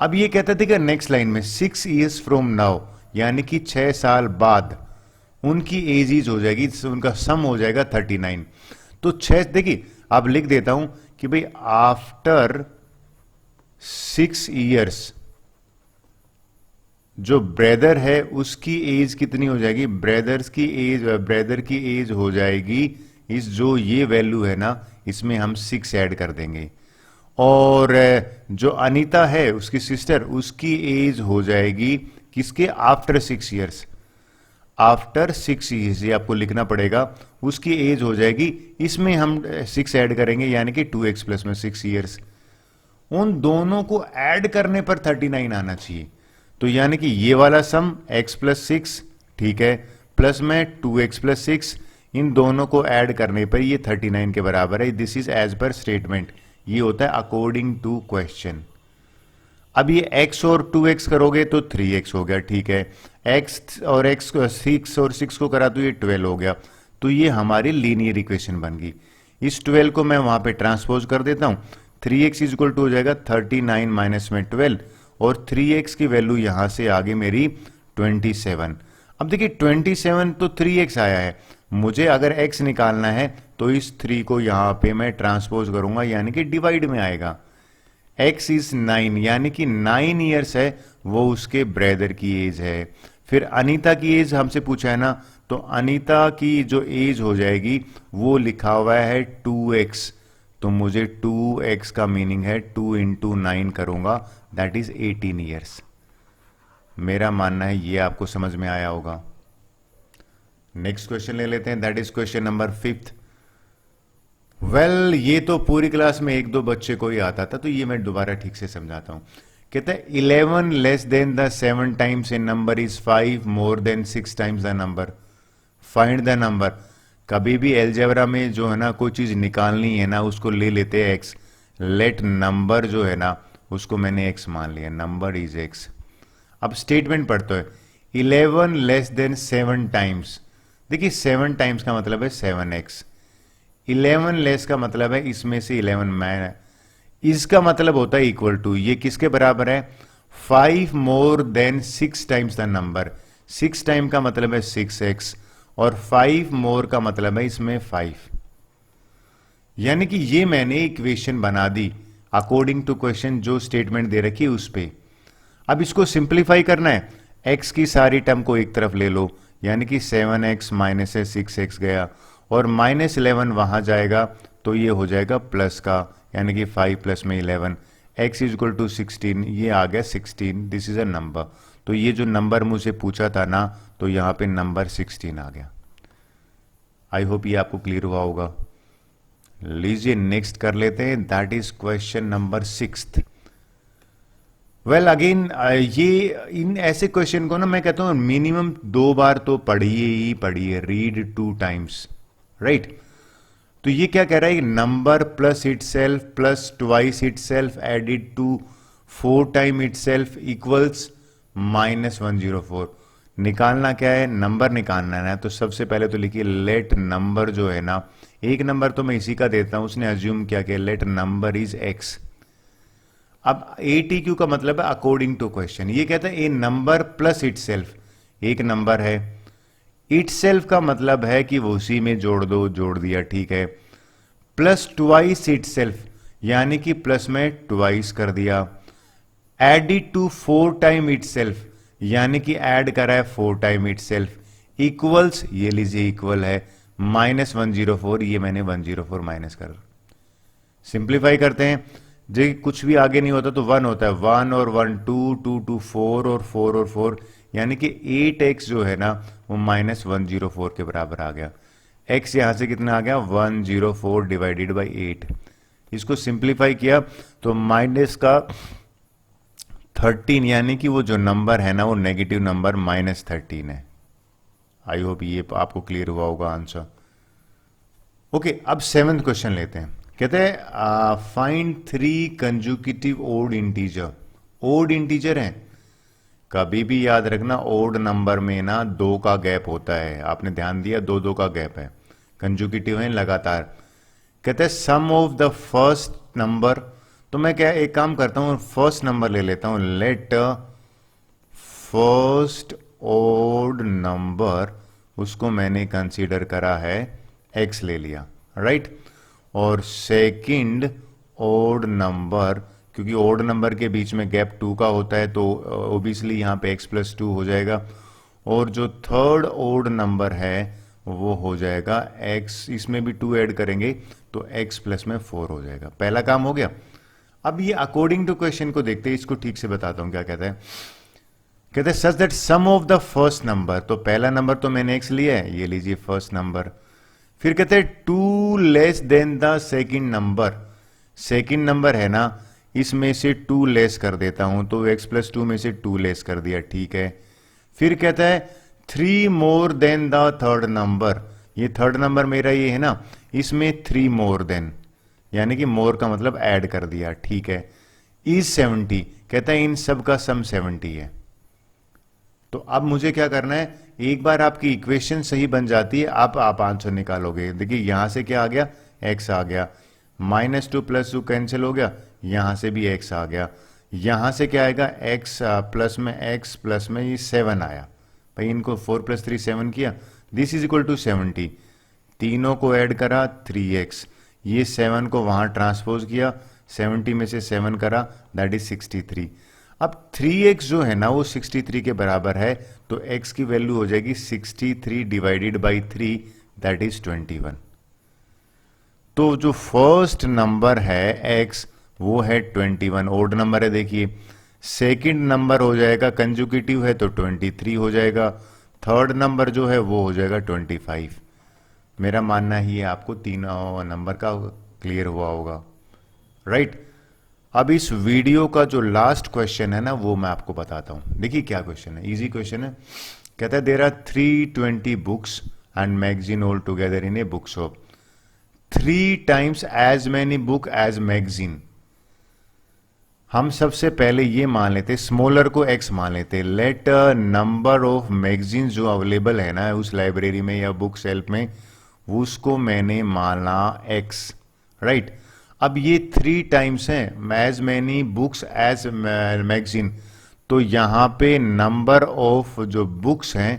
अब ये कहता था कि नेक्स्ट लाइन में 6 ईयर्स फ्रॉम नाउ, यानी कि 6 साल बाद उनकी एज हो जाएगी, उनका सम हो जाएगा 39। तो 6, देखिए अब लिख देता हूं कि भाई आफ्टर 6 ईयर्स जो ब्रदर है उसकी एज कितनी हो जाएगी, ब्रदर की एज हो जाएगी, इस जो ये वैल्यू है ना इसमें हम 6 ऐड कर देंगे। और जो अनीता है उसकी सिस्टर, उसकी एज हो जाएगी किसके, आफ्टर 6 ईयर्स, आफ्टर 6 ईयर्स ये आपको लिखना पड़ेगा, उसकी एज हो जाएगी, इसमें हम 6 ऐड करेंगे यानी कि 2x प्लस में 6 ईयर्स। उन दोनों को ऐड करने पर 39 आना चाहिए, तो यानी कि ये वाला सम x+6, ठीक है, प्लस में 2x+6, इन दोनों को ऐड करने पर ये 39 के बराबर है। This is as per statement, ये होता है अकॉर्डिंग टू क्वेश्चन। अब ये x और 2x करोगे तो 3x हो गया, ठीक है, x और x 6 और 6 को करा तो ये 12 हो गया, तो ये हमारी लीनियर इक्वेशन बन गई। इस 12 को मैं वहां पे ट्रांसपोज कर देता हूं, 3x इज इक्वल टू हो जाएगा 39 माइनस में 12 और 3x की वैल्यू यहां से आगे मेरी 27। अब देखिए 27 तो 3x आया है, मुझे अगर x निकालना है तो इस 3 को यहां पे मैं ट्रांसपोज करूंगा यानी कि डिवाइड में आएगा। x इज 9 यानी कि 9 ईयर्स है, वो उसके ब्रदर की एज है। फिर अनीता की एज हमसे पूछा है ना, तो अनीता की जो एज हो जाएगी वो लिखा हुआ है 2x, तो मुझे 2x का मीनिंग है 2 इंटू 9 करूंगा, दैट इज 18 ईयर्स। मेरा मानना है ये आपको समझ में आया होगा। नेक्स्ट क्वेश्चन ले लेते हैं, that is question number 5। Well ये तो पूरी क्लास में 1-2 बच्चे को ही आता था, तो ये मैं दोबारा ठीक से समझाता हूं। कहता है 11 less than the 7 times A number is 5 more than 6 times the number, find the number. कभी भी एलजेब्रा में जो है ना कोई चीज निकालनी है ना उसको ले लेते हैं x, लेट नंबर जो है ना उसको मैंने x मान लिया, नंबर इज x। अब स्टेटमेंट पढ़ते हैं, 11 लेस देन 7 टाइम्स, देखिए 7 टाइम्स का मतलब है 7x, 11 लेस का मतलब है इसमें से 11 मैं, इसका मतलब होता है इक्वल टू, ये किसके बराबर है, 5 more than 6 times the number, 6 time का मतलब है 6x और 5 मोर का मतलब है इसमें 5, यानी कि ये मैंने इक्वेशन बना दी अकॉर्डिंग टू क्वेश्चन जो स्टेटमेंट दे रखी है उस पे। अब इसको सिंप्लीफाई करना है, x की सारी टर्म को एक तरफ ले लो, यानी कि 7x माइनस है 6x गया और -11 वहां जाएगा तो ये हो जाएगा प्लस का, यानी कि 5 प्लस में 11, x इज इक्वल टू 16, ये आ गया 16, दिस इज अ नंबर। तो ये जो नंबर मुझे पूछा था ना, तो यहाँ पे नंबर 16 आ गया। आई होप ये आपको क्लियर हुआ होगा। लीजिए नेक्स्ट कर लेते हैं, that is question number 6। Well again ये इन ऐसे क्वेश्चन को ना मैं कहता हूं मिनिमम 2 बार तो पढ़िए ही पढ़िए, रीड 2 टाइम्स, राइट। तो ये क्या कह रहा है, number plus itself plus twice itself added to 4 time itself equals -104। निकालना क्या है, नंबर निकालना है। तो सबसे पहले तो लिखिए लेट नंबर जो है ना, एक नंबर तो मैं इसी का देता हूं, उसने अज्यूम क्या किया, लेट नंबर इज x। अब ATQ का मतलब है अकॉर्डिंग टू क्वेश्चन, ये कहता है ए नंबर प्लस इट सेल्फ, एक नंबर है, इट सेल्फ का मतलब है कि वो उसी में जोड़ दो, जोड़ दिया, ठीक है, प्लस ट्वाइस इट सेल्फ यानी कि प्लस में ट्वाइस कर दिया, added to 4 time itself यानी कि ऐड करा है 4 टाइम इट सेल्फ, इक्वल्स, ये लीजिए इक्वल है -104, ये मैंने 104 माइनस कर, सिंप्लीफाई करते हैं, जो कुछ भी आगे नहीं होता तो 1 होता है, 1 और 1 2 2 2 4 और 4 और 4, यानी कि 8x जो है ना वो -104 के बराबर आ गया। x यहां से कितना आ गया, 104 डिवाइडेड बाई 8। इसको सिंप्लीफाई किया तो माइनस का 13, यानी कि वो जो नंबर है ना वो नेगेटिव नंबर -13 है। आई होप ये आपको क्लियर हुआ होगा आंसर। ओके, अब 7th क्वेश्चन लेते हैं। कहते हैं find 3 consecutive odd integer. Odd integer है, कभी भी याद रखना ओड नंबर में ना 2 का गैप होता है, आपने ध्यान दिया 2 का गैप है, कंजुकेटिव है लगातार। कहते हैं सम ऑफ द फर्स्ट नंबर, तो मैं क्या एक काम करता हूं, फर्स्ट नंबर ले लेता हूं, लेट फर्स्ट ओड नंबर, उसको मैंने कंसीडर करा है x ले लिया, राइट। और सेकंड ओड नंबर, क्योंकि ओड नंबर के बीच में गैप 2 का होता है तो ओबियसली यहां पे x + 2 हो जाएगा। और जो थर्ड ओड नंबर है वो हो जाएगा x, इसमें भी 2 ऐड करेंगे तो x प्लस में 4 हो जाएगा। पहला काम हो गया। अब ये अकॉर्डिंग टू क्वेश्चन को देखते हैं, इसको ठीक से बताता हूं क्या कहता है। कहते हैं such that sum of the first number, तो पहला नंबर तो मैंने x लिया है, ये लीजिए फर्स्ट नंबर। फिर कहते हैं 2 less than the second number, second number है ना इसमें से 2 लेस कर देता हूं, तो x + 2 में से 2 लेस कर दिया, ठीक है। फिर कहता है 3 more than the third number, ये थर्ड नंबर मेरा ये है ना, इसमें 3 मोर देन, यानी कि मोर का मतलब ऐड कर दिया, ठीक है। इज 70, कहता है इन सब का सम 70 है। तो अब मुझे क्या करना है, एक बार आपकी इक्वेशन सही बन जाती है आप आंसर निकालोगे। देखिए यहां से क्या आ गया, x आ गया, -2 + 2 कैंसिल हो गया, यहां से भी x आ गया, यहां से क्या आएगा x प्लस में x प्लस में ये 7 आया, भाई इनको 4 + 3 7 किया, दिस इज इक्वल टू 70, तीनों को ऐड करा 3x, ये 7 को वहां ट्रांसपोज किया, 70 में से 7 करा, दैट इज 63। अब 3x जो है ना वो 63 के बराबर है, तो x की वैल्यू हो जाएगी 63 डिवाइडेड बाई 3, दैट इज 21। तो जो फर्स्ट नंबर है x वो है 21, ओड नंबर है, देखिए। सेकंड नंबर हो जाएगा कंजुकेटिव है तो 23 हो जाएगा, थर्ड नंबर जो है वो हो जाएगा 25। मेरा मानना ही है आपको तीनों नंबर का क्लियर हुआ होगा, राइट। अब इस वीडियो का जो लास्ट क्वेश्चन है ना वो मैं आपको बताता हूं। देखिए क्या क्वेश्चन है, इजी क्वेश्चन है। कहता है there are 320 books and magazine all together in a book shop, 3 times as many book as magazine. हम सबसे पहले ये मान लेते, स्मॉलर को x मान लेते, लेट नंबर ऑफ मैगजीन जो अवेलेबल है ना उस लाइब्रेरी में या बुक शेल्फ में, उसको मैंने माना x, राइट। अब ये 3 टाइम्स हैं, as many books as magazine, तो यहां पे नंबर ऑफ जो बुक्स हैं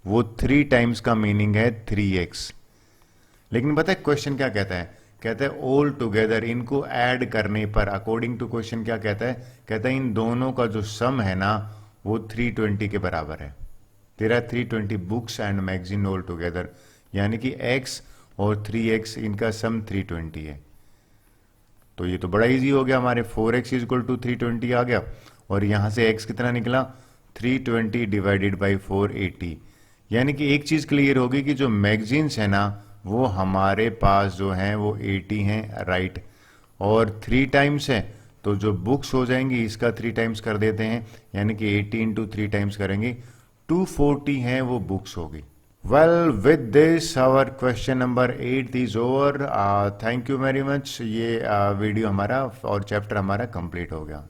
वो 3 टाइम्स का मीनिंग है 3x। लेकिन पता है क्वेश्चन क्या कहता है? कहता है ऑल टुगेदर, इनको ऐड करने पर, अकॉर्डिंग टू क्वेश्चन क्या कहता है? कहता है इन दोनों का जो सम है ना वो 320 के बराबर है। तेरा 320 books and magazine all together, यानी कि x और 3x इनका सम 320 है। तो ये तो बड़ा इजी हो गया, हमारे 4x इज इक्वल टू 320 आ गया, और यहां से x कितना निकला? 320 डिवाइडेड बाई 480। यानी कि एक चीज क्लियर होगी कि जो मैगजीन्स है ना वो हमारे पास जो हैं वो 80 हैं, राइट, और 3 टाइम्स है तो जो बुक्स हो जाएंगी इसका 3 टाइम्स कर देते हैं, यानी कि 80 इंटू 3 टाइम्स करेंगे 240 हैं वो बुक्स होगी। Well with this our question number 8 is over. Thank you very much. ये वीडियो हमारा और चैप्टर हमारा कंप्लीट हो गया।